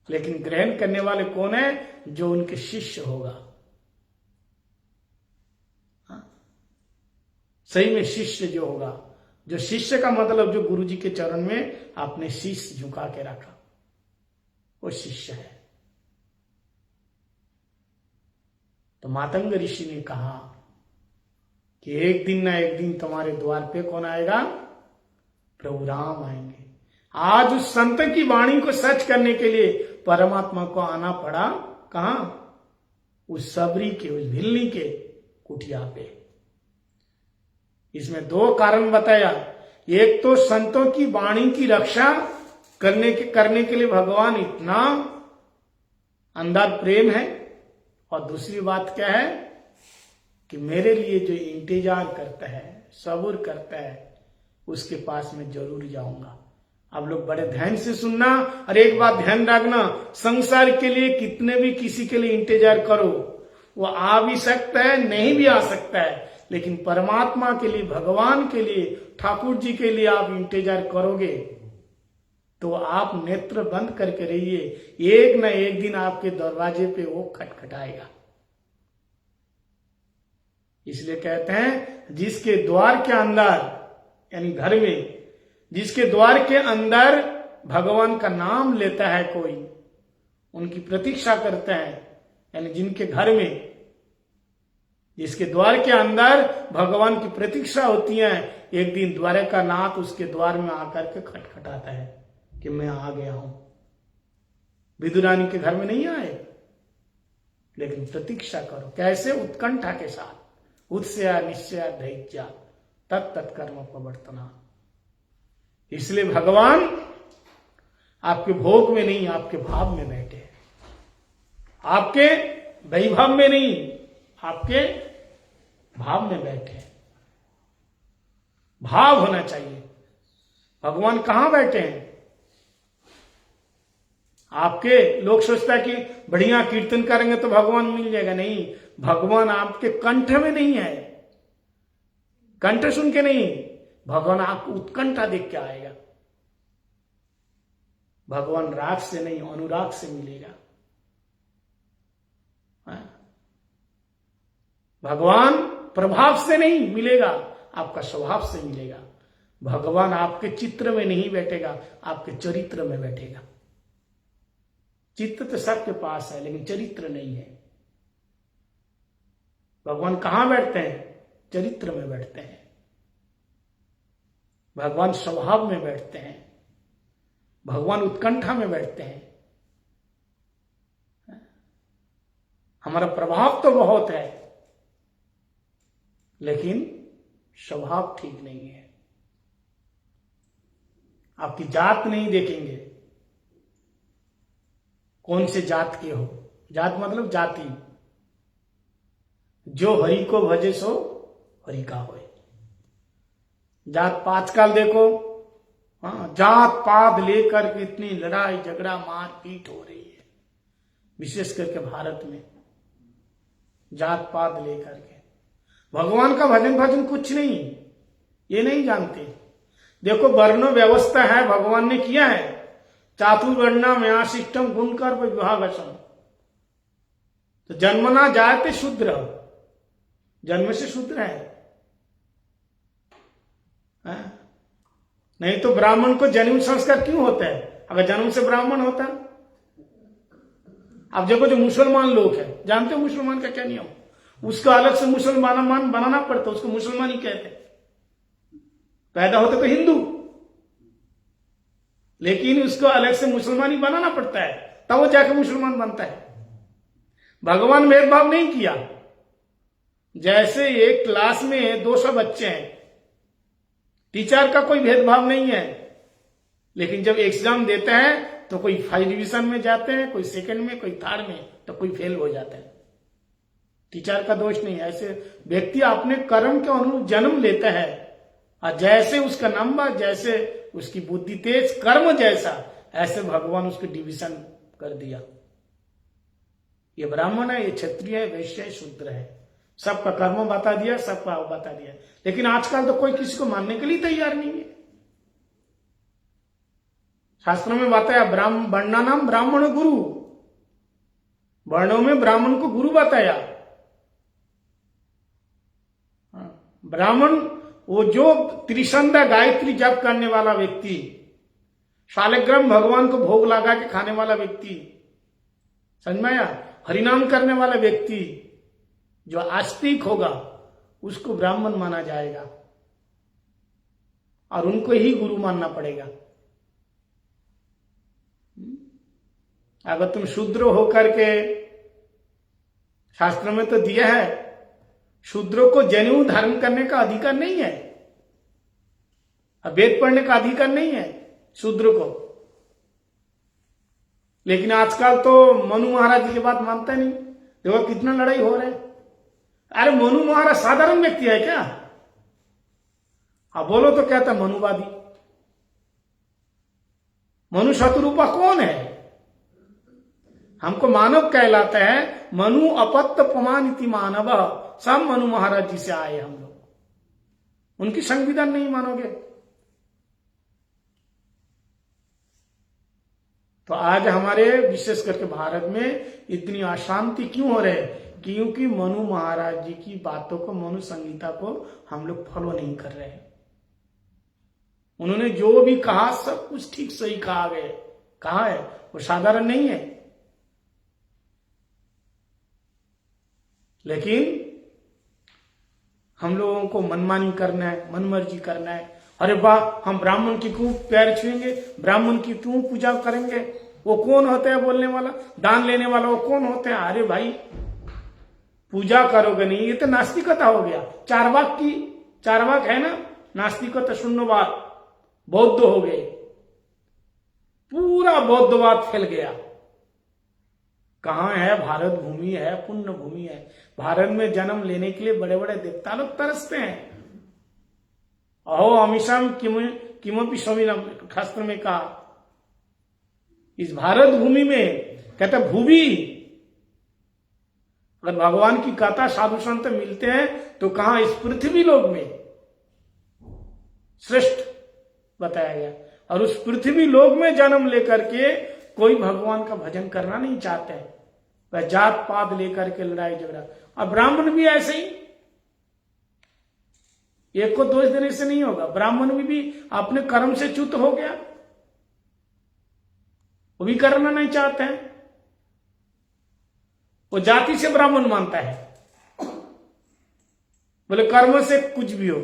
लेकिन ग्रहण करने वाले कौन है? जो उनके शिष्य होगा। सही में शिष्य जो होगा, जो शिष्य का मतलब जो गुरु जी के चरण में आपने शीश झुका के रखा, वो शिष्य है। तो मातंग ऋषि ने कहा कि एक दिन ना एक दिन तुम्हारे द्वार पे कौन आएगा? प्रभु राम आएंगे। आज उस संत की वाणी को सच करने के लिए परमात्मा को आना पड़ा कहां? उस सबरी के, उस भिल्ली के कुटिया पे। इसमें दो कारण बताया। एक तो संतों की वाणी की रक्षा करने के लिए भगवान इतना अंदर प्रेम है, और दूसरी बात क्या है कि मेरे लिए जो इंतजार करता है, सब्र करता है, उसके पास मैं जरूर जाऊंगा। आप लोग बड़े ध्यान से सुनना, और एक बात ध्यान रखना, संसार के लिए कितने भी किसी के लिए इंतजार करो, वो आ भी सकता है, नहीं भी आ सकता है, लेकिन परमात्मा के लिए, भगवान के लिए, ठाकुर जी के लिए आप इंतजार करोगे तो आप नेत्र बंद करके रहिए, एक न एक दिन आपके दरवाजे पे वो खटखटाएगा। इसलिए कहते हैं जिसके द्वार के अंदर, यानी घर में जिसके द्वार के अंदर भगवान का नाम लेता है कोई, उनकी प्रतीक्षा करते हैं, यानी जिनके घर में, जिसके द्वार के अंदर भगवान की प्रतीक्षा होती है, एक दिन द्वारका नाथ उसके द्वार में आकर के खटखटाता है कि मैं आ गया हूं। विदुरानी के घर में नहीं आए, लेकिन प्रतीक्षा करो। कैसे? उत्कंठा के साथ, उत्सया निश्चय धैर्य तत्त कर्म प्रवर्तना। इसलिए भगवान आपके भोग में नहीं, आपके भाव में बैठे हैं। आपके वैभव में नहीं, आपके भाव में बैठे हैं। भाव होना चाहिए। भगवान कहां बैठे हैं? आपके लोग सोचता है कि बढ़िया कीर्तन करेंगे तो भगवान मिल जाएगा। नहीं, भगवान आपके कंठ में नहीं है, कंठ सुन के नहीं, भगवान आपको उत्कंठा देख के आएगा। भगवान राग से नहीं, अनुराग से मिलेगा। भगवान प्रभाव से नहीं मिलेगा, आपका स्वभाव से मिलेगा। भगवान आपके चित्र में नहीं बैठेगा, आपके चरित्र में बैठेगा। चित्त तो सबके पास है, लेकिन चरित्र नहीं है। भगवान कहां बैठते हैं? चरित्र में बैठते हैं। भगवान स्वभाव में बैठते हैं। भगवान उत्कंठा में बैठते हैं। हमारा प्रभाव तो बहुत है, लेकिन स्वभाव ठीक नहीं है। आपकी जात नहीं देखेंगे, कौन से जात के हो। जात मतलब जाति। जो हरि को भजे सो हरि का होए। जात पात काल देखो, जात पात लेकर के इतनी लड़ाई झगड़ा मारपीट हो रही है, विशेष करके भारत में, जात पात लेकर के। भगवान का भजन भजन कुछ नहीं, ये नहीं जानते। देखो वर्ण व्यवस्था है, भगवान ने किया है। चातुर्वर्णा में शिष्टम गुणकर विभागसम। तो जन्मना जायते शूद्र, जन्म से शूद्र है। नहीं तो ब्राह्मण को जन्म संस्कार क्यों होता है? अगर जन्म से ब्राह्मण होता। अब देखो जो मुसलमान लोग हैं, जानते हो मुसलमान का क्या नियम? उसका अलग से मुसलमान बनाना पड़ता, उसको मुसलमान ही कहते हैं। पैदा होते तो हिंदू, लेकिन उसको अलग से मुसलमान ही बनाना पड़ता है, तब वो जाके मुसलमान बनता है। भगवान भेदभाव नहीं किया। जैसे एक क्लास में 200 बच्चे हैं, टीचर का कोई भेदभाव नहीं है, लेकिन जब एग्जाम देते हैं तो कोई फर्स्ट डिवीजन में जाते हैं, कोई सेकंड में, कोई थर्ड में, तो कोई फेल हो जाता है। टीचर का दोष नहीं है। ऐसे व्यक्ति अपने कर्म के अनुरूप जन्म लेता है, और जैसे उसका नंबर, जैसे उसकी बुद्धि तेज, कर्म जैसा, ऐसे भगवान उसको डिवीजन कर दिया। ये ब्राह्मण है, ये क्षत्रिय है, वैश्य है, शूद्र है, सबका कर्म बता दिया, सबका बता दिया। लेकिन आजकल तो कोई किसी को मानने के लिए तैयार नहीं है। शास्त्रों में बताया वर्णा नाम ब्राह्मण गुरु, वर्णों में ब्राह्मण को गुरु बताया। ब्राह्मण वो जो त्रिसंध्या गायत्री जप करने वाला व्यक्ति, शालिग्राम भगवान को भोग लगा के खाने वाला व्यक्ति, समझ में आया, हरिनाम करने वाला व्यक्ति जो आस्तिक होगा उसको ब्राह्मण माना जाएगा, और उनको ही गुरु मानना पड़ेगा। अगर तुम शूद्र होकर के, शास्त्र में तो दिया है शूद्रों को जनेऊ धारण करने का अधिकार नहीं है, वेद पढ़ने का अधिकार नहीं है शूद्र को। लेकिन आजकल तो मनु महाराज जी की बात मानता नहीं। देखो कितना लड़ाई हो रहा है। अरे मनु महाराज साधारण व्यक्ति है क्या? अब बोलो तो कहता मनुवादी। मनु शत्रुपा कौन है? हमको मानव कहलाता है। मनु अपत्त प्रमाण इति मानव, सब मनु महाराज जी से आए हम लोग। उनकी संविधान नहीं मानोगे तो आज हमारे विशेष करके भारत में इतनी अशांति क्यों हो रहे है? क्योंकि मनु महाराज जी की बातों को, मनु संहिता को हम लोग फॉलो नहीं कर रहे हैं। उन्होंने जो भी कहा सब कुछ ठीक सही कहा है, वो साधारण नहीं है। लेकिन हम लोगों को मनमानी करना है, मनमर्जी करना है। अरे वाह, हम ब्राह्मण की क्यों पैर छुएंगे, ब्राह्मण की क्यों पूजा करेंगे, वो कौन होता है बोलने वाला, दान लेने वाला वो कौन होता है? अरे भाई, पूजा करोगे नहीं, ये तो नास्तिकता हो गया। चारवाक है ना, नास्तिकता शून्यवाद, बौद्ध हो गए, पूरा बौद्धवाद फैल गया। कहां है? भारत भूमि है, पुण्य भूमि है। भारत में जन्म लेने के लिए बड़े बड़े देवता लोग तरसते हैं। अहो अमीशम किमपि स्वामिनम, शास्त्र में कहा इस भारत भूमि में, कहता भूमि, अगर भगवान की कथा साधु संत मिलते हैं तो कहां? इस पृथ्वी लोक में श्रेष्ठ बताया गया। और उस पृथ्वी लोक में जन्म लेकर के कोई भगवान का भजन करना नहीं चाहते हैं, वह जात पात लेकर के लड़ाई झगड़ा। और ब्राह्मण भी ऐसे ही, एक को दोष देने से नहीं होगा। ब्राह्मण भी अपने कर्म से च्युत हो गया, वो भी करना नहीं चाहते हैं, वो जाति से ब्राह्मण मानता है, बोले कर्म से कुछ भी हो।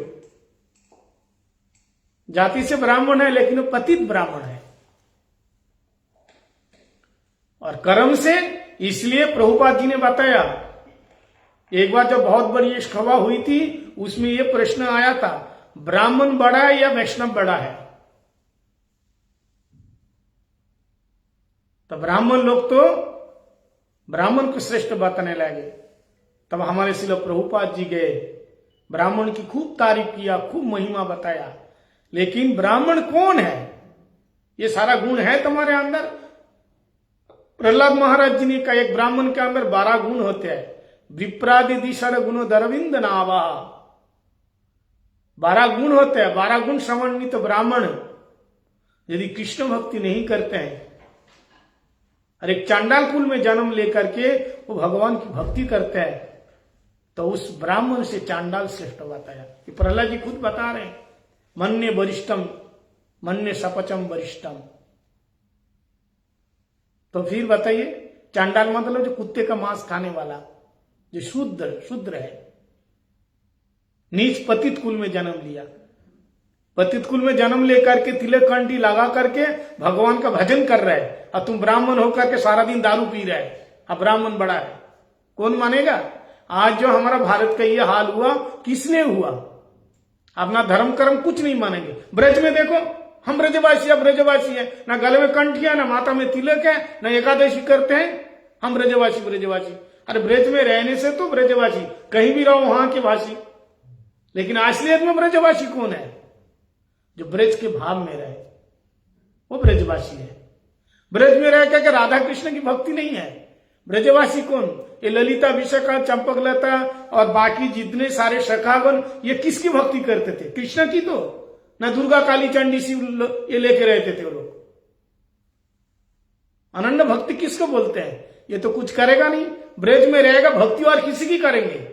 जाति से ब्राह्मण है लेकिन वो पतित ब्राह्मण है, और कर्म से। इसलिए प्रभुपाद जी ने बताया, एक बार जब बहुत बड़ी सभा हुई थी, उसमें यह प्रश्न आया था, ब्राह्मण बड़ा है या वैष्णव बड़ा है? तो ब्राह्मण लोग तो ब्राह्मण को श्रेष्ठ बताने लगे। तब हमारे श्रील प्रभुपाद जी गए, ब्राह्मण की खूब तारीफ किया, खूब महिमा बताया। लेकिन ब्राह्मण कौन है? ये सारा गुण है तुम्हारे अंदर? प्रहलाद महाराज जी ने कहा, एक ब्राह्मण के अंदर 12 गुण होते हैं। विप्रादि दिशर गुण दरविंद नावा, 12 गुण होते हैं। 12 गुण समन्वित ब्राह्मण यदि कृष्ण भक्ति नहीं करते हैं, और एक चांडाल कुल में जन्म लेकर के वो भगवान की भक्ति करते हैं, तो उस ब्राह्मण से चांडाल श्रेष्ठ बताया। ये प्रहलाद जी खुद बता रहे हैं, मन्ने वरिष्ठम मन्ने सपचम वरिष्ठम। तो फिर बताइए, चांडाल मतलब जो कुत्ते का मांस खाने वाला, जो शुद्र है, नीच पतित कुल में जन्म लिया, पतित कुल में जन्म लेकर के तिलक कंठी लगा करके भगवान का भजन कर रहा है, और तुम ब्राह्मण होकर के सारा दिन दारू पी रहा है, अब ब्राह्मण बड़ा है, कौन मानेगा? आज जो हमारा भारत का ये हाल हुआ, किसने हुआ? अपना धर्म कर्म कुछ नहीं मानेंगे। ब्रज में देखो, हम ब्रजवासी है, ना गले में कंठिया, ना माथा में तिलक है, ना एकादशी करते हैं, हम ब्रजवासी। अरे ब्रज में रहने से तो ब्रजवासी, कहीं भी रहो वहां के भाषी, लेकिन असलियत में ब्रजवासी कौन है? जो ब्रज के भाव में रहे वो ब्रजवासी है। ब्रज में रह करके राधा कृष्ण की भक्ति नहीं है। ब्रजवासी कौन? ये ललिता, विशाखा, चंपकलता और बाकी जितने सारे सखागण, ये किसकी भक्ति करते थे? कृष्ण की तो ना। दुर्गा, काली, चंडी, शिव ये लेके रहते थे वो लोग। अनन्य भक्ति किसको बोलते हैं? ये तो कुछ करेगा नहीं, ब्रज में रहेगा, भक्ति और किसी की करेंगे,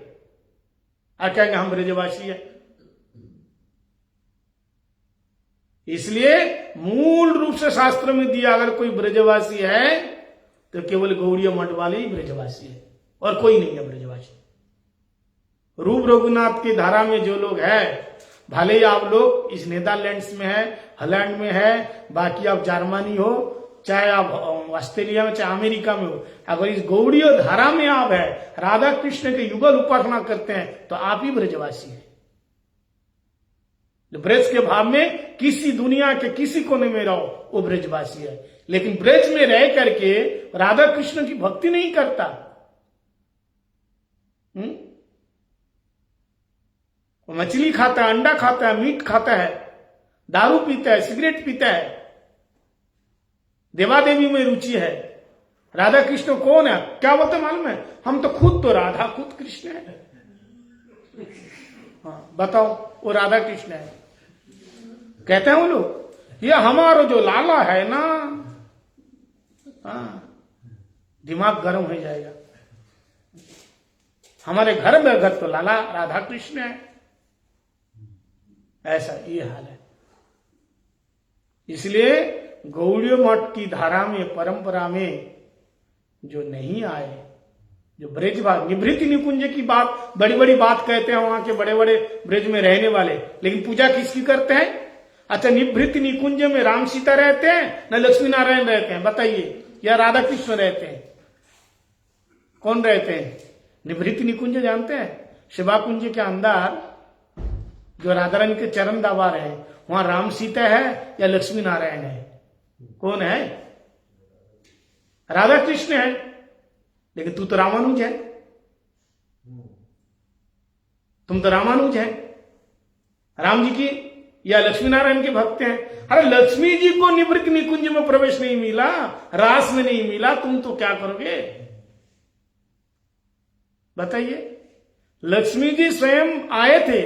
आ कहेंगे हम ब्रजवासी है। इसलिए मूल रूप से शास्त्र में दिया, अगर कोई ब्रजवासी है तो केवल गौड़ीय मठ वाले ही ब्रजवासी है, और कोई नहीं है ब्रजवासी। रूप रघुनाथ की धारा में जो लोग है, भले ही आप लोग इस नीदरलैंड्स में है, हॉलैंड में है, बाकी आप जर्मनी हो, चाहे आप ऑस्ट्रेलिया में, चाहे अमेरिका में हो, अगर इस गौड़ीय धारा में आप है, राधा कृष्ण के युगल उपासना करते हैं, तो आप ही ब्रजवासी है। ब्रज के भाव में किसी दुनिया के किसी कोने में रहो, वो ब्रजवासी है। लेकिन ब्रज में रह करके राधा कृष्ण की भक्ति नहीं करता, वो मछली खाता है, अंडा खाता है, मीट खाता है, दारू पीता है, सिगरेट पीता है, देवा देवी में रुचि है। राधा कृष्ण कौन है? क्या बोलते मालूम है? हम तो खुद तो राधा, खुद कृष्ण है। हाँ बताओ, वो राधा कृष्ण है कहते हैं वो लोग। ये हमारा जो लाला है ना, हाँ, दिमाग गर्म हो जाएगा। हमारे घर में घर तो लाला राधा कृष्ण है, ऐसा ये हाल है। इसलिए गौड़ीय मठ की धारा में, परंपरा में जो नहीं आए, जो ब्रज भाग, निभृति निकुंज की बात, बड़ी बड़ी बात कहते हैं वहां के बड़े बड़े ब्रज में रहने वाले, लेकिन पूजा किसकी करते हैं? अच्छा, निभृति निकुंज में राम सीता रहते हैं न लक्ष्मी नारायण रहते हैं? बताइए, या राधा कृष्ण रहते हैं? कौन रहते हैं? निभृति निकुंज जानते हैं? शिवा कुंज के अंदर जो राधा रानी के चरण दबा रहे हैं, वहां राम सीता है या लक्ष्मी नारायण है? कौन है? राधा कृष्ण है। लेकिन तू तो रामानुज है, तुम तो रामानुज है, राम जी की या लक्ष्मी नारायण के भक्त हैं। अरे लक्ष्मी जी को निवृत्ति निकुंज में प्रवेश नहीं मिला, रास में नहीं मिला, तुम तो क्या करोगे? बताइए। लक्ष्मी जी स्वयं आए थे,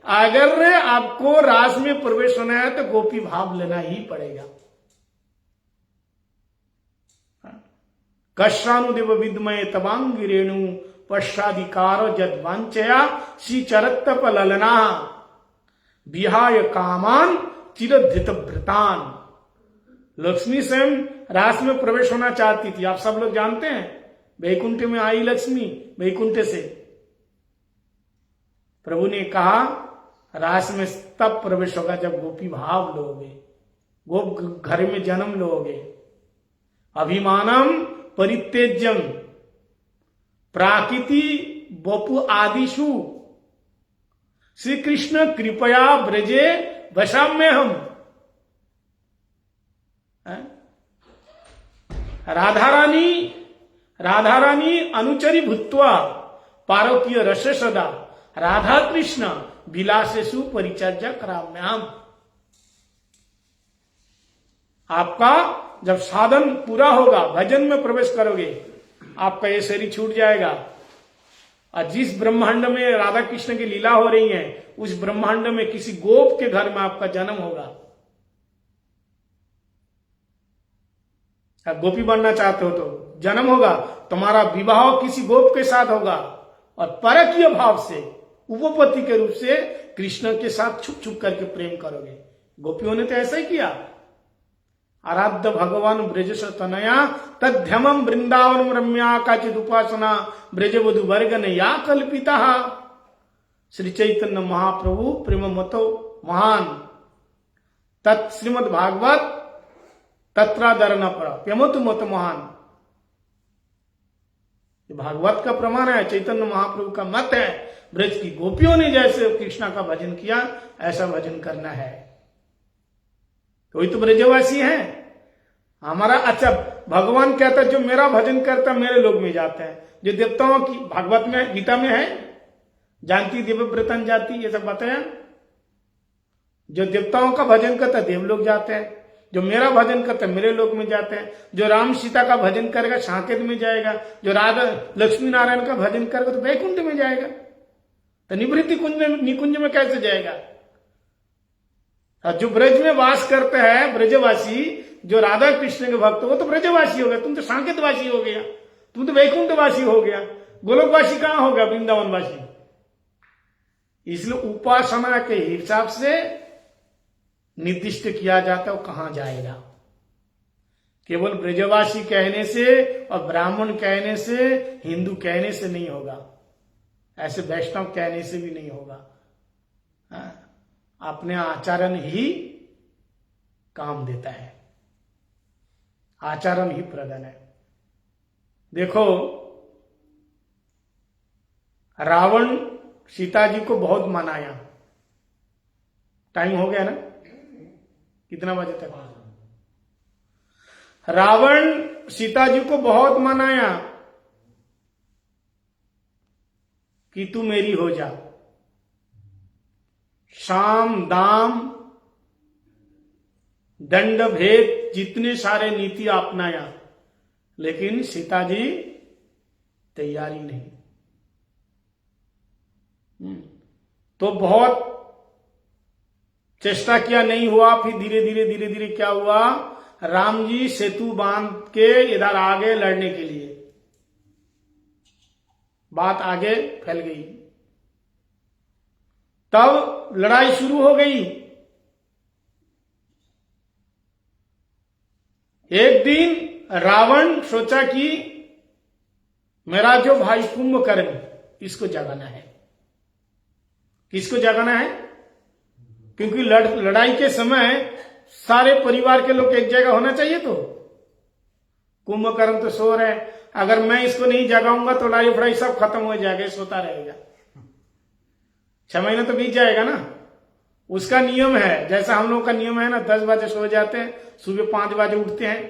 अगर आपको रास में प्रवेश होना है तो गोपी भाव लेना ही पड़ेगा। कश्रानुदेव विद्मय तवांगी रेणु पश्चाधिकार जद्वांचया श्री चरत्तप ललना विहाय कामान चिरधृत भृतान। लक्ष्मी स्वयं रास में प्रवेश होना चाहती थी, आप सब लोग जानते हैं। वैकुंठ में आई लक्ष्मी, वैकुंठ से प्रभु ने कहा रास में तब प्रवेश होगा जब गोपी भाव लोगे, गोप घर में जन्म लोगे। अभिमानम परित्यज्यम प्राकृति बपु आदिशु श्री कृष्ण कृपया ब्रजे वशाम्य हम। राधा रानी अनुचरी भूत्वा पारकीय रस सदा राधा कृष्ण विलासेषु परिचर्या कराम्याम। आपका जब साधन पूरा होगा, भजन में प्रवेश करोगे, आपका ये शरीर छूट जाएगा, और जिस ब्रह्मांड में राधा कृष्ण की लीला हो रही है, उस ब्रह्मांड में किसी गोप के घर में आपका जन्म होगा। आप गोपी बनना चाहते हो तो जन्म होगा, तुम्हारा विवाह किसी गोप के साथ होगा, और परकीय भाव से उपपति के रूप से कृष्ण के साथ छुप छुप करके प्रेम करोगे। गोपियों ने तो ऐसा ही किया। आराध्य भगवान ब्रज तनया तद्धमम वृंदावन रम्या काचित उपासना ब्रज वधु वर्ग ने या कल्पिता। श्री चैतन्य महाप्रभु प्रेम मतो महान तत् श्रीमद भागवत तत्रादर न पड़ा प्रेमतु मत महान। भागवत का प्रमाण है, चैतन्य महाप्रभु का मत है, ब्रज की गोपियों ने जैसे कृष्णा का भजन किया ऐसा भजन करना है। कोई तो ब्रजवासी है हमारा। अच्छा, भगवान कहता जो मेरा भजन करता मेरे लोक में जाता है। जो देवताओं की भागवत में गीता में है, जानती देवव्रतन जाति, ये सब बताया। जो देवताओं का भजन करता देवलोक जाते हैं, जो मेरा भजन करता मेरे लोक में जाते हैं। जो राम सीता का भजन करेगा साकेत में जाएगा, जो राधा लक्ष्मी नारायण का भजन करेगा तो वैकुंठ में जाएगा। तो निवृत्ति कुंज में निकुंज में कैसे जाएगा? जो ब्रज में वास करते हैं ब्रजवासी, जो राधा कृष्ण के भक्त हो तो ब्रजवासी हो गया, तुम तो साकेतवासी हो गया, तुम तो वैकुंठवासी हो गया। गोलोकवासी कहां हो गया? वृंदावनवासी। इसलिए उपासना के हिसाब से निर्दिष्ट किया जाता है वो कहां जाएगा। केवल ब्रजवासी कहने से और ब्राह्मण कहने से, हिंदू कहने से नहीं होगा, ऐसे वैष्णव कहने से भी नहीं होगा। अपने आचरण ही काम देता है, आचरण ही प्रधान है। देखो, रावण सीता जी को बहुत मनाया। टाइम हो गया ना? कितना बजे तक? रावण सीता जी को बहुत मनाया कि तू मेरी हो जा। साम दाम दंड भेद जितने सारे नीति अपनाया, लेकिन सीता जी तैयारी नहीं। तो बहुत चेष्टा किया, नहीं हुआ। फिर धीरे धीरे क्या हुआ? राम जी सेतु बांध के इधर आगे लड़ने के लिए, बात आगे फैल गई। तब लड़ाई शुरू हो गई। एक दिन रावण सोचा कि मेरा जो भाई कुंभकर्ण, इसको जगाना है। किसको जगाना है? क्योंकि लड़ाई के समय सारे परिवार के लोग एक जगह होना चाहिए। तो कुंभकर्ण तो सो रहे, अगर मैं इसको नहीं जगाऊंगा तो लड़ाई फड़ाई सब खत्म हो जाएगा, सोता रहेगा। 6 महीना तो बीत जाएगा ना। उसका नियम है, जैसा हम लोग का नियम है ना, 10 बजे सो जाते हैं, सुबह 5 बजे उठते हैं,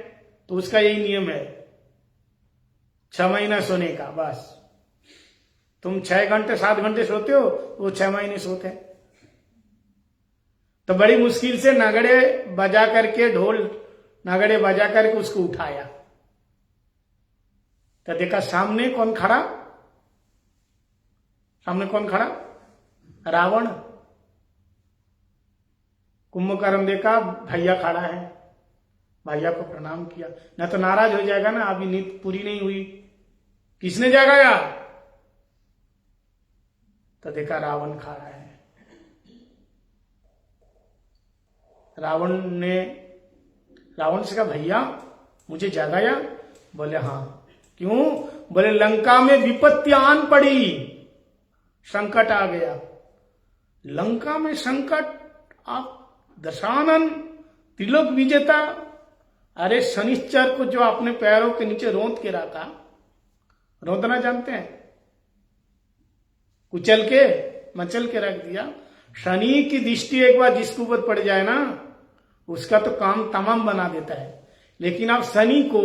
तो उसका यही नियम है 6 महीना सोने का। बस तुम 6 घंटे 7 घंटे सोते हो, वो 6 महीने सोते हैं। तो बड़ी मुश्किल से नगड़े बजा करके, ढोल नगड़े बजा करके उसको उठाया। तो देखा सामने कौन खड़ा? सामने कौन खड़ा? रावण। कुंभकर्ण देखा भैया खड़ा है, भैया को प्रणाम किया। न तो नाराज हो जाएगा ना, अभी नींद पूरी नहीं हुई, किसने जगाया? तो देखा रावण खड़ा है। रावण से कहा भैया मुझे जगाया? बोले हाँ। क्यों? बोले लंका में विपत्ति आन पड़ी, संकट आ गया। लंका में संकट? आप दशानन त्रिलोक विजेता, अरे शनिश्चर को जो अपने पैरों के नीचे रोंद के रखा, रोंदना जानते हैं? कुचल के मचल के रख दिया। शनि की दृष्टि एक बार जिसके ऊपर पड़ जाए ना, उसका तो काम तमाम बना देता है। लेकिन आप शनि को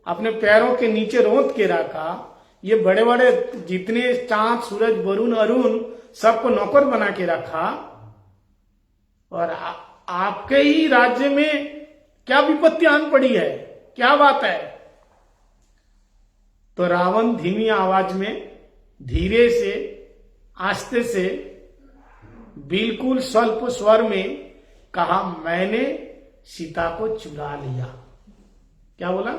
अपने पैरों के नीचे रोंद के रखा, ये बड़े बड़े जितने चांद सूरज वरुण अरुण सबको नौकर बना के रखा, और आपके ही राज्य में क्या विपत्ति आन पड़ी है? क्या बात है? तो रावण धीमी आवाज में, धीरे से, आस्ते से, बिल्कुल स्वल्प स्वर में कहा, मैंने सीता को चुरा लिया। क्या बोला?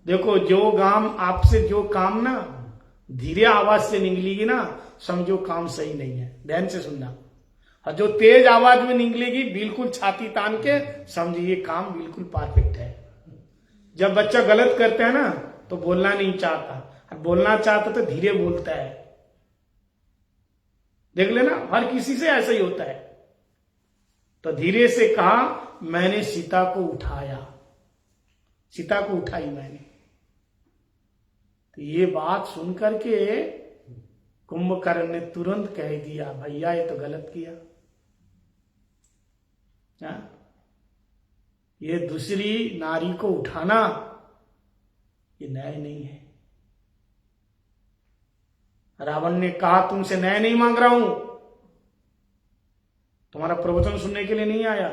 देखो, जो काम आपसे, जो काम ना धीरे आवाज से निकलेगी ना, समझो काम सही नहीं है। ध्यान से सुनना। और जो तेज आवाज में निकलेगी बिल्कुल छाती तान के समझिए ये काम बिल्कुल परफेक्ट है। जब बच्चा गलत करता है ना तो बोलना नहीं चाहता, और बोलना चाहता तो धीरे बोलता है। देख लेना, हर किसी से ऐसा ही होता है। तो धीरे से कहा, मैंने सीता को उठाया, सीता को उठाई मैंने। तो ये बात सुन करके कुंभकर्ण ने तुरंत कह दिया, भैया ये तो गलत किया। ये दूसरी नारी को उठाना ये न्याय नहीं है। रावण ने कहा, तुमसे न्याय नहीं मांग रहा हूं, तुम्हारा प्रवचन सुनने के लिए नहीं आया,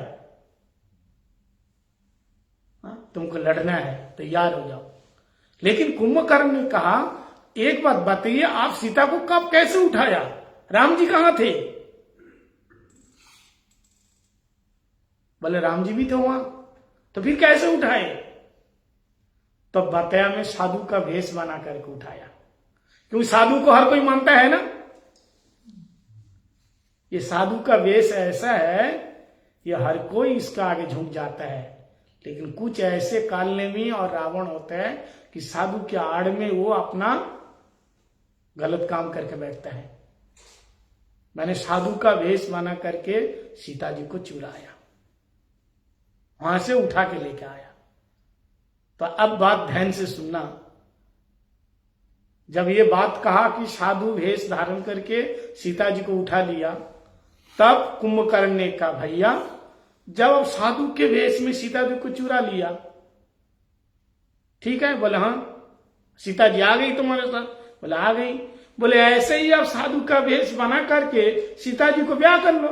तुमको लड़ना है, तैयार हो जाओ। लेकिन कुंभकर्ण ने कहा, एक बात बताइए, आप सीता को कब कैसे उठाया? राम जी कहां थे? बोले राम जी भी थे वहां, तो फिर कैसे उठाए? तो बताया, मैं साधु का वेश बना करके उठाया, क्योंकि साधु को हर कोई मानता है ना। ये साधु का वेश ऐसा है, ये हर कोई इसका आगे झुक जाता है। लेकिन कुछ ऐसे कालनेमी और रावण होते हैं कि साधु के आड़ में वो अपना गलत काम करके बैठता है। मैंने साधु का वेश बना करके सीता जी को चुराया, वहां से उठा के लेके आया। तो अब बात ध्यान से सुनना। जब ये बात कहा कि साधु वेश धारण करके सीता जी को उठा लिया, तब कुंभकर्ण ने कहा, भैया जब अब साधु के वेश में सीता जी को चुरा लिया, ठीक है। बोले हाँ, सीता जी आ गई तुम्हारे साथ? बोले आ गई। बोले ऐसे ही अब साधु का वेश बना करके सीता जी को ब्याह कर लो।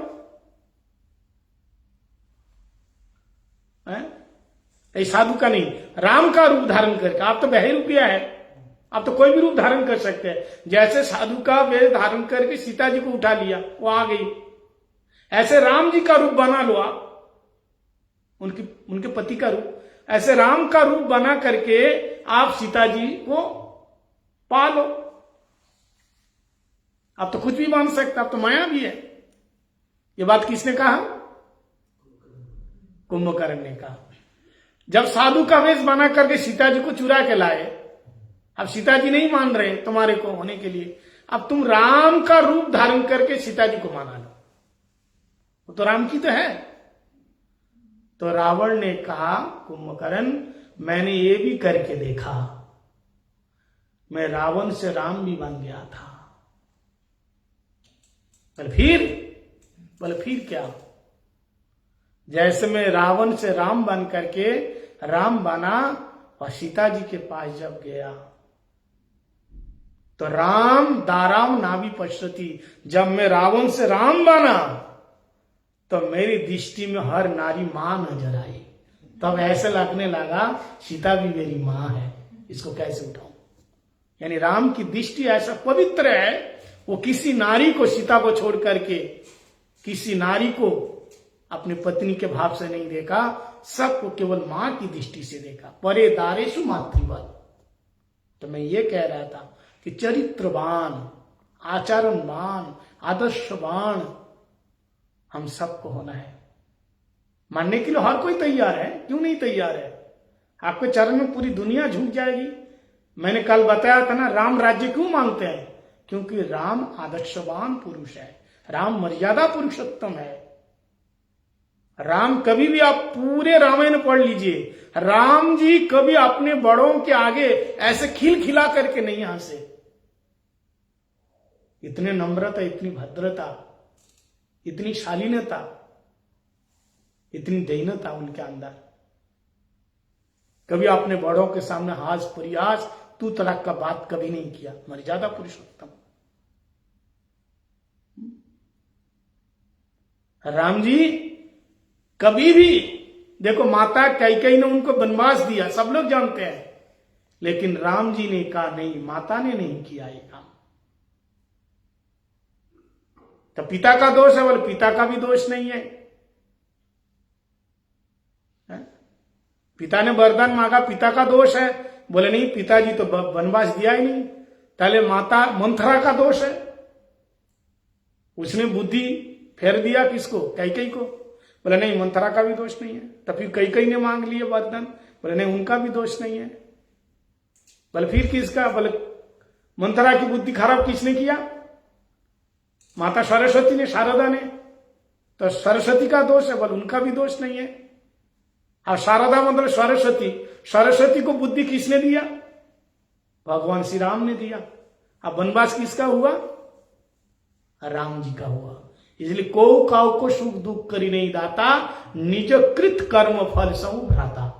ये साधु का नहीं, राम का रूप धारण करके। आप तो बहे रुपया है, आप तो कोई भी रूप धारण कर सकते हैं। जैसे साधु का वेश धारण करके सीता जी को उठा लिया, वो आ गई, ऐसे राम जी का रूप बना लो आप, उनके पति का रूप। ऐसे राम का रूप बना करके आप सीता जी को पालो। आप तो कुछ भी मान सकते, आप तो माया भी है। ये बात किसने कहा? कुंभकर्ण ने कहा। जब साधु का वेश बना करके सीता जी को चुरा के लाए, अब सीता जी नहीं मान रहे तुम्हारे को होने के लिए, अब तुम राम का रूप धारण करके सीता जी को माना लो, वो तो राम की तो है। तो रावण ने कहा, कुंभकर्ण मैंने ये भी करके देखा, मैं रावण से राम भी बन गया था। बोले फिर क्या? जैसे मैं रावण से राम बन करके राम बना और सीता जी के पास जब गया, तो राम दाराम नाभि पश्यति, जब मैं रावण से राम बना तो मेरी दृष्टि में हर नारी मां नजर आई। तब ऐसे लगने लगा सीता भी मेरी मां है, इसको कैसे उठाऊं। यानी राम की दृष्टि ऐसा पवित्र है, वो किसी नारी को, सीता को छोड़ करके किसी नारी को अपनी पत्नी के भाव से नहीं देखा, सबको केवल मां की दृष्टि से देखा। परे दारेशु मातृबल। तो मैं ये कह रहा था कि चरित्रवान, आचरणवान, आदर्शवान हम सबको होना है। मानने के लिए हर कोई तैयार है, क्यों नहीं तैयार है? आपके चरण में पूरी दुनिया झुक जाएगी। मैंने कल बताया था ना, राम राज्य क्यों मांगते हैं? क्योंकि राम आदर्शवान पुरुष है, राम मर्यादा पुरुषोत्तम है। राम कभी भी, आप पूरे रामायण पढ़ लीजिए, राम जी कभी अपने बड़ों के आगे ऐसे खिलखिला करके नहीं हंसे। इतने नम्रता, इतनी भद्रता, इतनी शालीनता, इतनी दयनीयता उनके अंदर। कभी अपने बड़ों के सामने हास परिहास, तू तड़क का बात कभी नहीं किया। मर्यादा पुरुषोत्तम राम जी कभी भी, देखो माता कैकेयी ने उनको वनवास दिया, सब लोग जानते हैं, लेकिन राम जी ने कहा नहीं, माता ने नहीं किया ये काम। तो पिता का दोष है? बोले पिता का भी दोष नहीं है। पिता ने वरदान मांगा, पिता का दोष है? बोले नहीं, पिताजी तो वनवास दिया ही नहीं। पहले माता मंथरा का दोष है, उसने बुद्धि फेर दिया किसको, कैकेयी को। बोले नहीं मंथरा का भी दोष नहीं है। तब फिर कैकेयी ने मांग लिए वरदान, बोले नहीं उनका भी दोष नहीं है। बोले फिर किसका, बोले मंथरा की बुद्धि खराब किसने किया, माता सरस्वती ने, शारदा ने। तो सरस्वती का दोष है, बोले उनका भी दोष नहीं है। अब शारदा मतलब सरस्वती, सरस्वती को बुद्धि किसने दिया, भगवान श्री राम ने दिया। अब वनवास किसका हुआ, राम जी का हुआ। इसलिए को काउ को सुख दुख करी नहीं दाता, निज कृत कर्म फल सऊ भ्राता।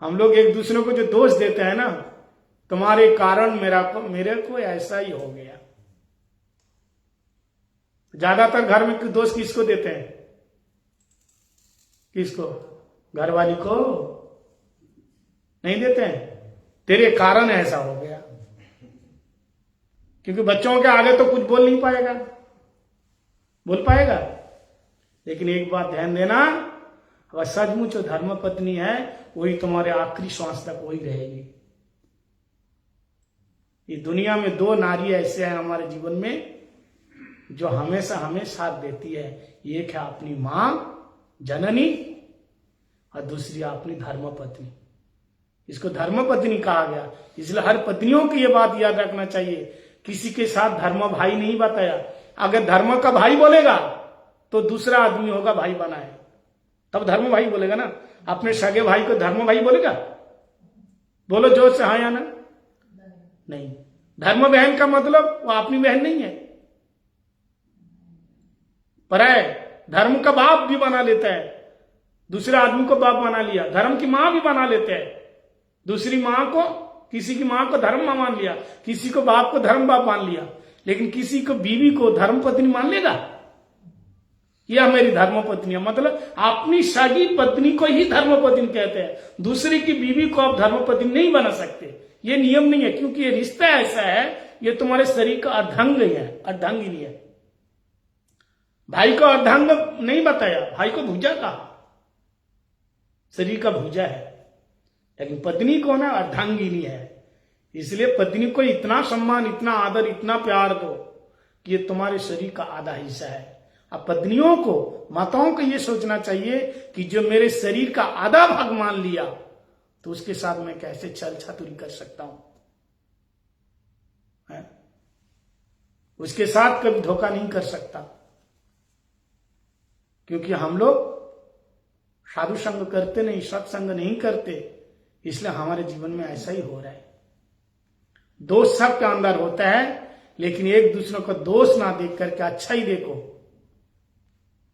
हम लोग एक दूसरे को जो दोष देते हैं ना, तुम्हारे कारण मेरे को ऐसा ही हो गया। ज्यादातर घर में दोष किसको देते हैं, किसको, घरवाली को नहीं देते हैं, तेरे कारण ऐसा हो गया। क्योंकि बच्चों के आगे तो कुछ बोल नहीं पाएगा, बोल पाएगा। लेकिन एक बात ध्यान देना, अगर सचमुच धर्म पत्नी है वही तुम्हारे आखिरी श्वास तक वही रहेगी। इस दुनिया में दो नारी ऐसे हैं हमारे जीवन में जो हमेशा हमें साथ देती है। एक है अपनी मां जननी और दूसरी अपनी धर्म पत्नी। इसको धर्म पत्नी कहा गया। इसलिए हर पत्नियों को यह बात याद रखना चाहिए, किसी के साथ धर्म भाई नहीं बताया। अगर धर्म का भाई बोलेगा तो दूसरा आदमी होगा भाई बनाए, तब धर्म भाई बोलेगा ना। अपने सगे भाई को धर्म भाई बोलेगा, बोलो जोर से हाँ या ना, नहीं। धर्म बहन का मतलब वो अपनी बहन नहीं है, पर है धर्म का बाप भी बना लेता है, दूसरे आदमी को बाप बना लिया। धर्म की मां भी बना लेते हैं, दूसरी मां को, किसी की मां को धर्म मां मान लिया, किसी को बाप को धर्म बाप मान लिया। लेकिन किसी को बीवी को धर्म पत्नी मान लेगा, यह मेरी धर्म पत्नी है। मतलब अपनी सगी पत्नी को ही धर्म पत्नी कहते हैं, दूसरी की बीवी को आप धर्म पत्नी नहीं बना सकते। ये नियम नहीं है, क्योंकि ये रिश्ता ऐसा है, ये तुम्हारे शरीर का अर्धांग है, अर्धांग ही नहीं है। भाई को अर्धांग नहीं बताया, भाई को भुजा कहा, शरीर का भुजा है। लेकिन पत्नी को ना अर्धांगिनी है। इसलिए पत्नी को इतना सम्मान, इतना आदर, इतना प्यार दो कि ये तुम्हारे शरीर का आधा हिस्सा है। अब पत्नियों को, माताओं को ये सोचना चाहिए कि जो मेरे शरीर का आधा भाग मान लिया तो उसके साथ मैं कैसे छल छातुरी कर सकता हूं, उसके साथ कभी धोखा नहीं कर सकता। क्योंकि हम लोग साधु संग करते नहीं, सत्संग नहीं करते, इसलिए हमारे जीवन में ऐसा ही हो रहा है। दोष सबके अंदर होता है, लेकिन एक दूसरे को दोष ना देख करके अच्छा ही देखो,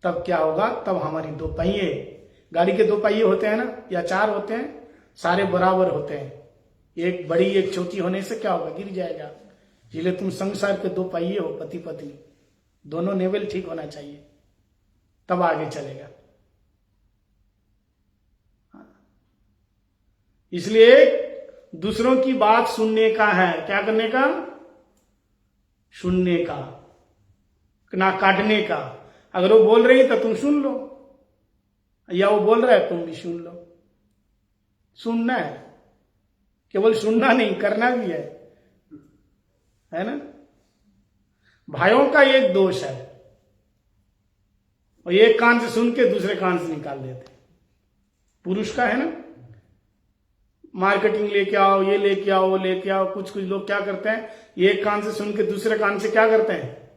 तब क्या होगा, तब हमारी दो पहिए, गाड़ी के दो पहिए होते हैं ना, या चार होते हैं, सारे बराबर होते हैं। एक बड़ी एक छोटी होने से क्या होगा, गिर जाएगा। इसलिए तुम संसार के दो पहिए हो, पति पत्नी, दोनों लेवल ठीक होना चाहिए, तब आगे चलेगा। इसलिए दूसरों की बात सुनने का है, क्या करने का, सुनने का, ना काटने का। अगर वो बोल रही है तो तुम सुन लो, या वो बोल रहा है तुम भी सुन लो। सुनना है, केवल सुनना नहीं, करना भी है ना। भाइयों का एक दोष है, और एक कान से सुन के दूसरे कान से निकाल देते। पुरुष का है ना, मार्केटिंग लेके आओ, ये लेके आओ, वो लेके आओ। कुछ कुछ लोग क्या करते हैं, एक कान से सुन के दूसरे कान से क्या करते हैं,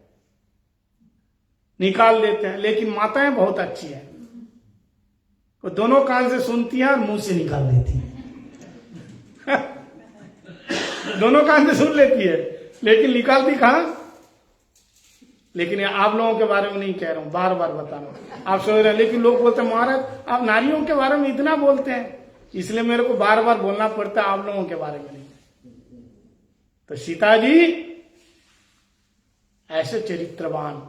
निकाल देते हैं। लेकिन माताएं बहुत अच्छी हैं, वो दोनों कान से सुनती हैं और मुंह से निकाल देती हैं। दोनों कान से सुन लेती है, लेकिन निकालती कहां। लेकिन आप लोगों के बारे में नहीं कह रहा हूं, बार बार बता रहा हूं, आप सोच रहे हैं। लेकिन लोग बोलते हैं महाराज आप नारियों के बारे में इतना बोलते हैं, इसलिए मेरे को बार बार बोलना पड़ता है, आप लोगों के बारे में नहीं। तो सीता जी ऐसे चरित्रवान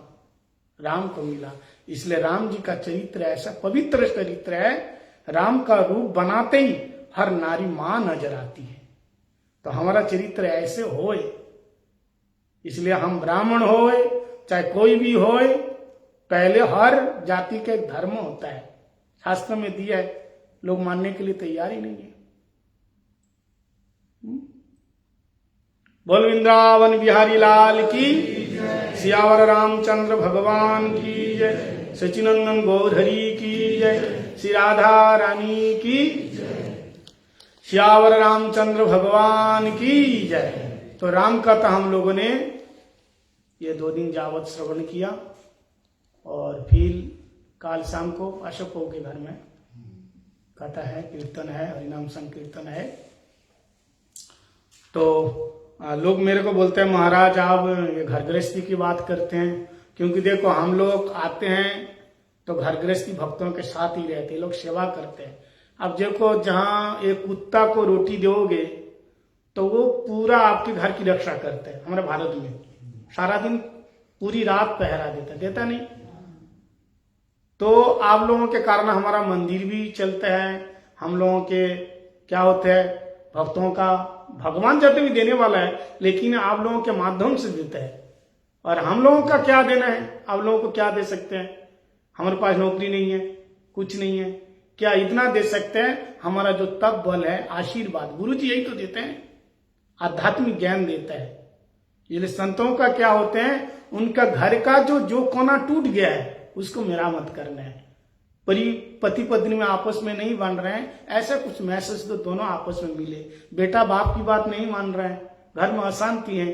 राम को मिला, इसलिए राम जी का चरित्र ऐसा पवित्र चरित्र है। राम का रूप बनाते ही हर नारी मां नजर आती है। तो हमारा चरित्र ऐसे होए, इसलिए हम ब्राह्मण होए चाहे कोई भी होए, पहले हर जाति का एक धर्म होता है, शास्त्र में दिया है, लोग मानने के लिए तैयार ही नहीं है। बोल वृंदावन बिहारी लाल की, सियावर रामचंद्र भगवान की जय, सचिनंदन गौरहरि की जय, श्री राधा रानी की, सियावर रामचंद्र भगवान की जय। तो राम कथा हम लोगों ने ये 2 दिन जावत श्रवण किया और फिर काल शाम को अशोक के घर में कथा है, कीर्तन है, हरिनाम संकीर्तन है। तो लोग मेरे को बोलते हैं महाराज आप ये घर गृहस्थी की बात करते हैं, क्योंकि देखो हम लोग आते हैं तो घर गृहस्थी भक्तों के साथ ही रहते हैं, लोग सेवा करते हैं। अब देखो जहां एक कुत्ता को रोटी दोगे तो वो पूरा आपके घर की रक्षा करते हैं। हमारे भारत में सारा दिन पूरी रात पहरा देता नहीं। तो आप लोगों के कारण हमारा मंदिर भी चलता है, हम लोगों के क्या होता है भक्तों का भगवान जब भी देने वाला है, लेकिन आप लोगों के माध्यम से देता है। और हम लोगों का क्या देना है, आप लोगों को क्या दे सकते हैं? हमारे पास नौकरी नहीं है, कुछ नहीं है, क्या इतना दे सकते हैं? हमारा जो तप बल है, आशीर्वाद, गुरु जी यही तो देते हैं, आध्यात्मिक ज्ञान देता है। ये संतों का क्या होते हैं, उनका घर का जो कोना टूट गया है उसको मेरामत करना है। पति पत्नी में आपस में नहीं बन रहे हैं, ऐसा कुछ मैसेज तो दोनों आपस में मिले। बेटा बाप की बात नहीं मान रहा है, घर में अशांति है,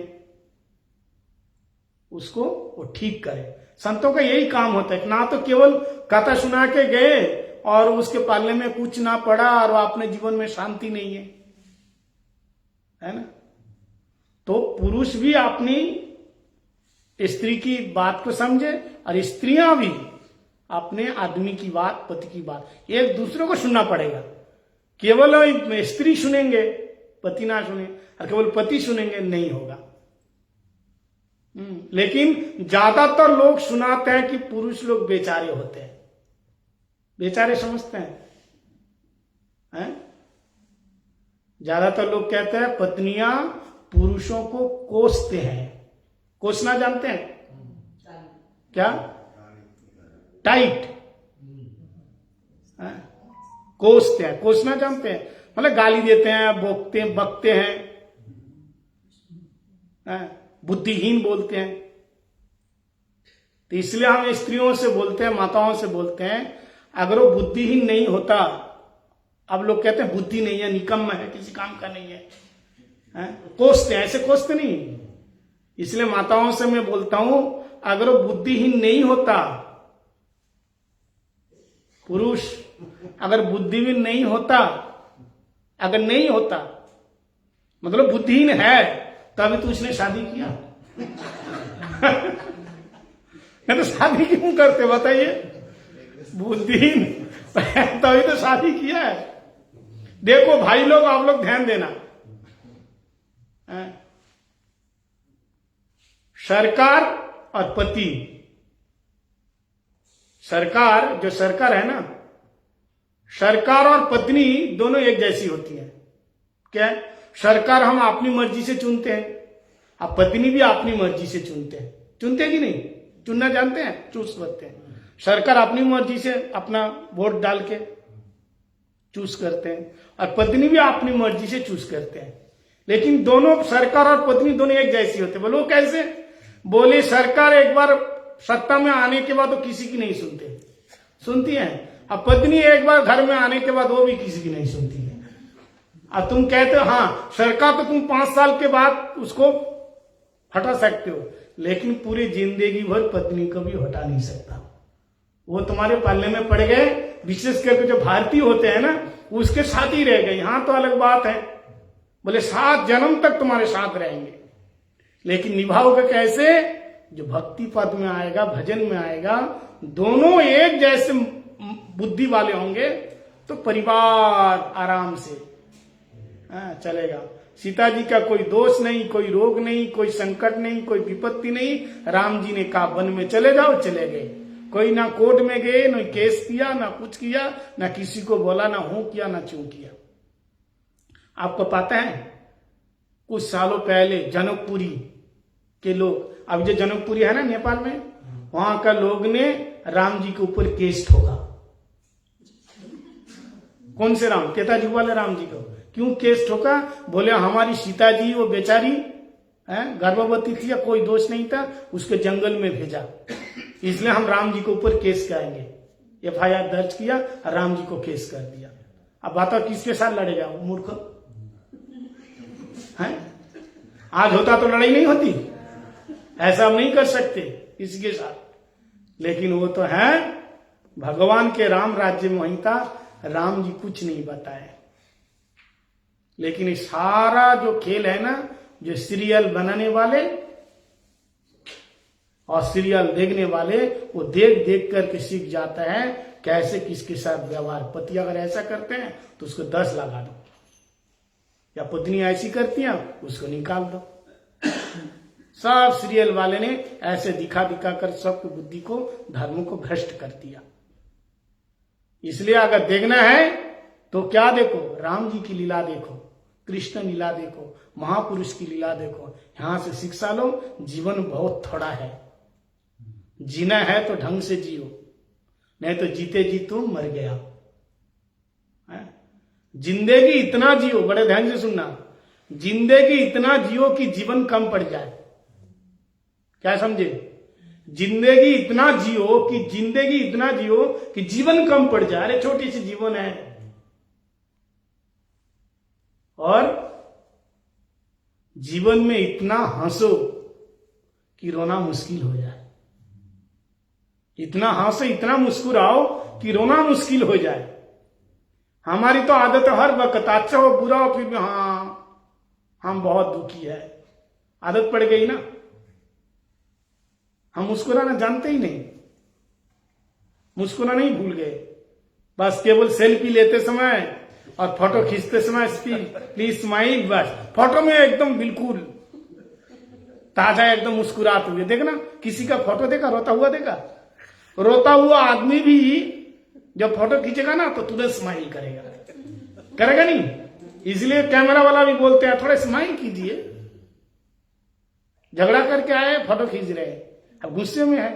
उसको वो ठीक करे। संतों का यही काम होता है, ना तो केवल कथा सुना के गए और उसके पालने में कुछ ना पड़ा और अपने जीवन में शांति नहीं है ना। तो पुरुष भी अपनी स्त्री की बात को समझे और स्त्रियां भी अपने आदमी की बात, पति की बात, एक दूसरे को सुनना पड़ेगा। केवल स्त्री सुनेंगे पति ना सुने और केवल पति सुनेंगे नहीं होगा। लेकिन ज्यादातर लोग सुनाते हैं कि पुरुष लोग बेचारे होते हैं, बेचारे समझते हैं? ज्यादातर लोग कहते हैं पत्नियां पुरुषों को कोसते हैं। कोसना जानते हैं क्या? टाइट कोसते हैं, कोसना जानते हैं मतलब गाली देते हैं, बकते हैं, बुद्धिहीन बोलते हैं। तो इसलिए हम स्त्रियों से बोलते हैं, माताओं से बोलते हैं, अगर वो बुद्धिहीन नहीं होता, अब लोग कहते हैं बुद्धि नहीं है, निकम्मा है, किसी काम का नहीं है, कोसते हैं, ऐसे कोसते नहीं। इसलिए माताओं से मैं बोलता हूं, अगर वो बुद्धिहीन नहीं होता, पुरुष अगर बुद्धिहीन नहीं होता, अगर नहीं होता मतलब बुद्धिहीन है, तभी तो उसने शादी किया। नहीं तो शादी क्यों करते बताइए? बुद्धिहीन तभी तो शादी किया है। देखो भाई लोग, आप लोग ध्यान देना, सरकार और पति, सरकार जो सरकार है ना, सरकार और पत्नी दोनों एक जैसी होती है। क्या है? सरकार हम अपनी मर्जी से चुनते हैं, अब पत्नी भी अपनी मर्जी से चुनते हैं। चुनते कि नहीं? चुनना जानते हैं, चूज करते हैं। सरकार अपनी मर्जी से अपना वोट डाल के चूज करते हैं और पत्नी भी अपनी मर्जी से चूज करते हैं। लेकिन दोनों सरकार और पत्नी दोनों एक जैसी होते। बोलो कैसे? बोले सरकार एक बार सत्ता में आने के बाद तो किसी की नहीं सुनती है। अब पत्नी एक बार घर में आने के बाद वो भी किसी की नहीं सुनती है। अब तुम कहते हो हाँ सरकार तो तुम 5 साल के बाद उसको हटा सकते हो, लेकिन पूरी जिंदगी भर पत्नी को भी हटा नहीं सकता। वो तुम्हारे पालने में पड़ गए, विशेष करके जो भारतीय होते हैं ना, उसके साथ ही रह गए। यहां तो अलग बात है, बोले 7 जन्म तक तुम्हारे साथ रहेंगे, लेकिन निभाओगे कैसे? जो भक्ति पद में आएगा, भजन में आएगा, दोनों एक जैसे बुद्धि वाले होंगे तो परिवार आराम से चलेगा। सीता जी का कोई दोष नहीं, कोई रोग नहीं, कोई संकट नहीं, कोई विपत्ति नहीं। राम जी ने कहा वन में चले जाओ, चले गए। कोई ना कोर्ट में गए, ना केस किया, ना कुछ किया, ना किसी को बोला, ना हूं किया, ना चूं किया। आपको पता है कुछ सालों पहले जनकपुरी के लोग, अब जो जनकपुरी है ना नेपाल में, वहां का लोग ने राम जी के ऊपर केस ठोका। कौन से राम? केताजी वाले राम जी को। क्यों केस ठोका? बोले हमारी सीता जी वो बेचारी गर्भवती थी या कोई दोष नहीं था, उसके जंगल में भेजा, इसलिए हम राम जी के ऊपर केस करेंगे। FIR दर्ज किया और राम जी को केस कर दिया। अब बताओ किसके साथ लड़ेगा वो मूर्ख है? आज होता तो लड़ाई नहीं होती, ऐसा हम नहीं कर सकते किसी के साथ, लेकिन वो तो है भगवान के राम राज्य में वहीं था, राम जी कुछ नहीं बताए। लेकिन ये सारा जो खेल है ना, जो सीरियल बनाने वाले और सीरियल देखने वाले, वो देख देख करके सीख जाता है कैसे किसके साथ व्यवहार। पति अगर ऐसा करते हैं तो उसको 10 लगा दो, या पत्नी ऐसी करती है उसको निकाल दो। सब सीरियल वाले ने ऐसे दिखा दिखा कर सबकी बुद्धि को, धर्म को भ्रष्ट कर दिया। इसलिए अगर देखना है तो क्या देखो, राम जी की लीला देखो, कृष्ण लीला देखो, महापुरुष की लीला देखो, यहां से शिक्षा लो। जीवन बहुत थोड़ा है, जीना है तो ढंग से जियो, नहीं तो जीते जी तुम मर गया। जिंदगी इतना जियो, बड़े ध्यान से सुनना, जिंदगी इतना जियो कि जीवन कम पड़ जाए। क्या समझे? जिंदगी इतना जियो कि जीवन कम पड़ जाए। अरे छोटी सी जीवन है, और जीवन में इतना हंसो कि रोना मुश्किल हो जाए, इतना हंसो, इतना मुस्कुराओ कि रोना मुश्किल हो जाए। हमारी तो आदत है हर वक्त अच्छा हो बुरा हो फिर भी हाँ हम बहुत दुखी है, आदत पड़ गई ना। हम मुस्कुराना जानते ही नहीं, मुस्कुराना नहीं भूल गए, बस केवल सेल्फी लेते समय और फोटो खींचते समय प्लीज स्माइल, बस फोटो में एकदम बिल्कुल ताजा एकदम मुस्कुराते हुए। देखना किसी का फोटो देखा रोता हुआ देखा? रोता हुआ आदमी भी जब फोटो खींचेगा ना तो तुरंत स्माइल करेगा नहीं? इसलिए कैमरा वाला भी बोलते हैं थोड़ा स्माइल कीजिए। झगड़ा करके आए, फोटो खींच रहे हैं, अब गुस्से में है,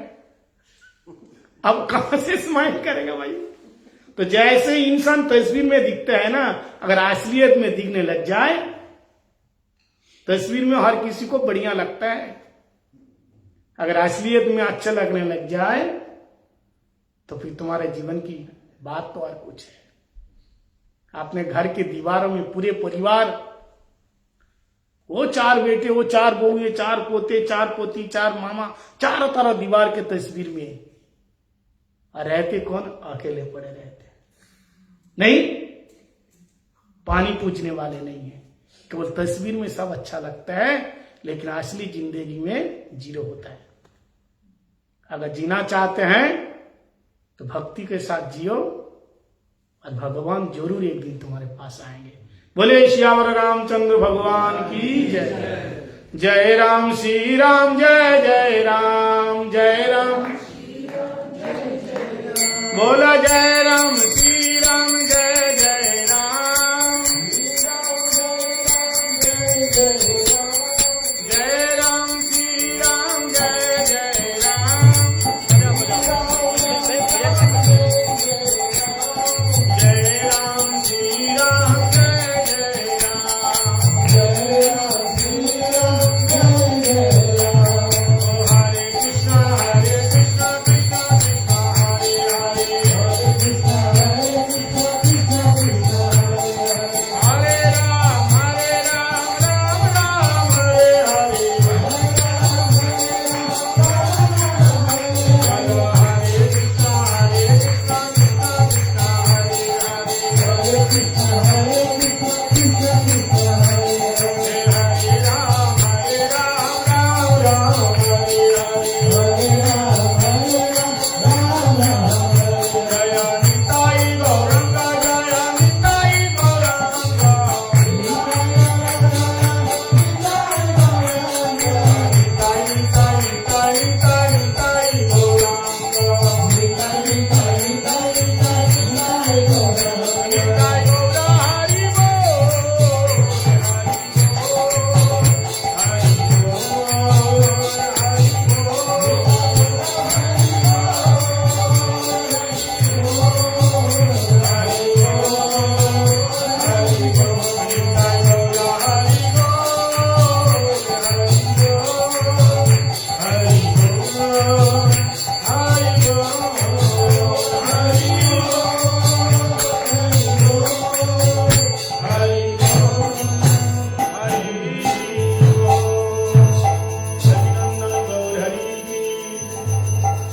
अब कहां से स्माइल करेगा भाई? तो जैसे इंसान तस्वीर में दिखता है ना, अगर असलियत में दिखने लग जाए, तस्वीर में हर किसी को बढ़िया लगता है, अगर असलियत में अच्छा लगने लग जाए तो फिर तुम्हारे जीवन की बात तो और कुछ है। अपने घर के दीवारों में पूरे परिवार, वो 4 बेटे, वो 4 बहुएं, 4 पोते, 4 पोती, 4 मामा, चारों तरफ दीवार के तस्वीर में, और रहते कौन? अकेले पड़े रहते नहीं, पानी पूछने वाले नहीं है। केवल तस्वीर में सब अच्छा लगता है, लेकिन असली जिंदगी में जीरो होता है। अगर जीना चाहते हैं तो भक्ति के साथ जियो, और भगवान जरूर एक दिन तुम्हारे पास आएंगे। बोले श्यावर रामचंद्र भगवान की जय। जय राम श्री राम, जय जय राम, जय राम बोला, जय राम श्री राम, जय जय राम, जय राम श्री राम, जय जय राम, जय राम श्री राम, जय जय राम, जय राम श्री राम, जय जय राम। हरे कृष्णा कृष्णा कृष्णा कृष्णा हरे हरे, हरे कृष्णा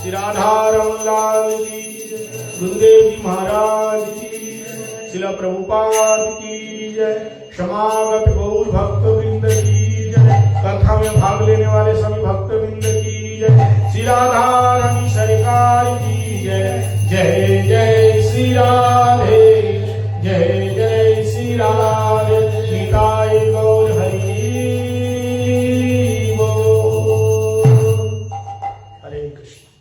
श्री राधा रमन लाल की जय, गुरुदेव जी महाराज की जय, श्रील प्रभुपाद की जय, समागत गौर भक्त वृंद की जय, कथा में भाग लेने वाले सभी भक्त वृंद की जय, श्री राधा रानी सरकार की जय। जय जय श्री राधे, जय जय श्री राधे, निताय गौर हरि बोल। हरे कृष्ण।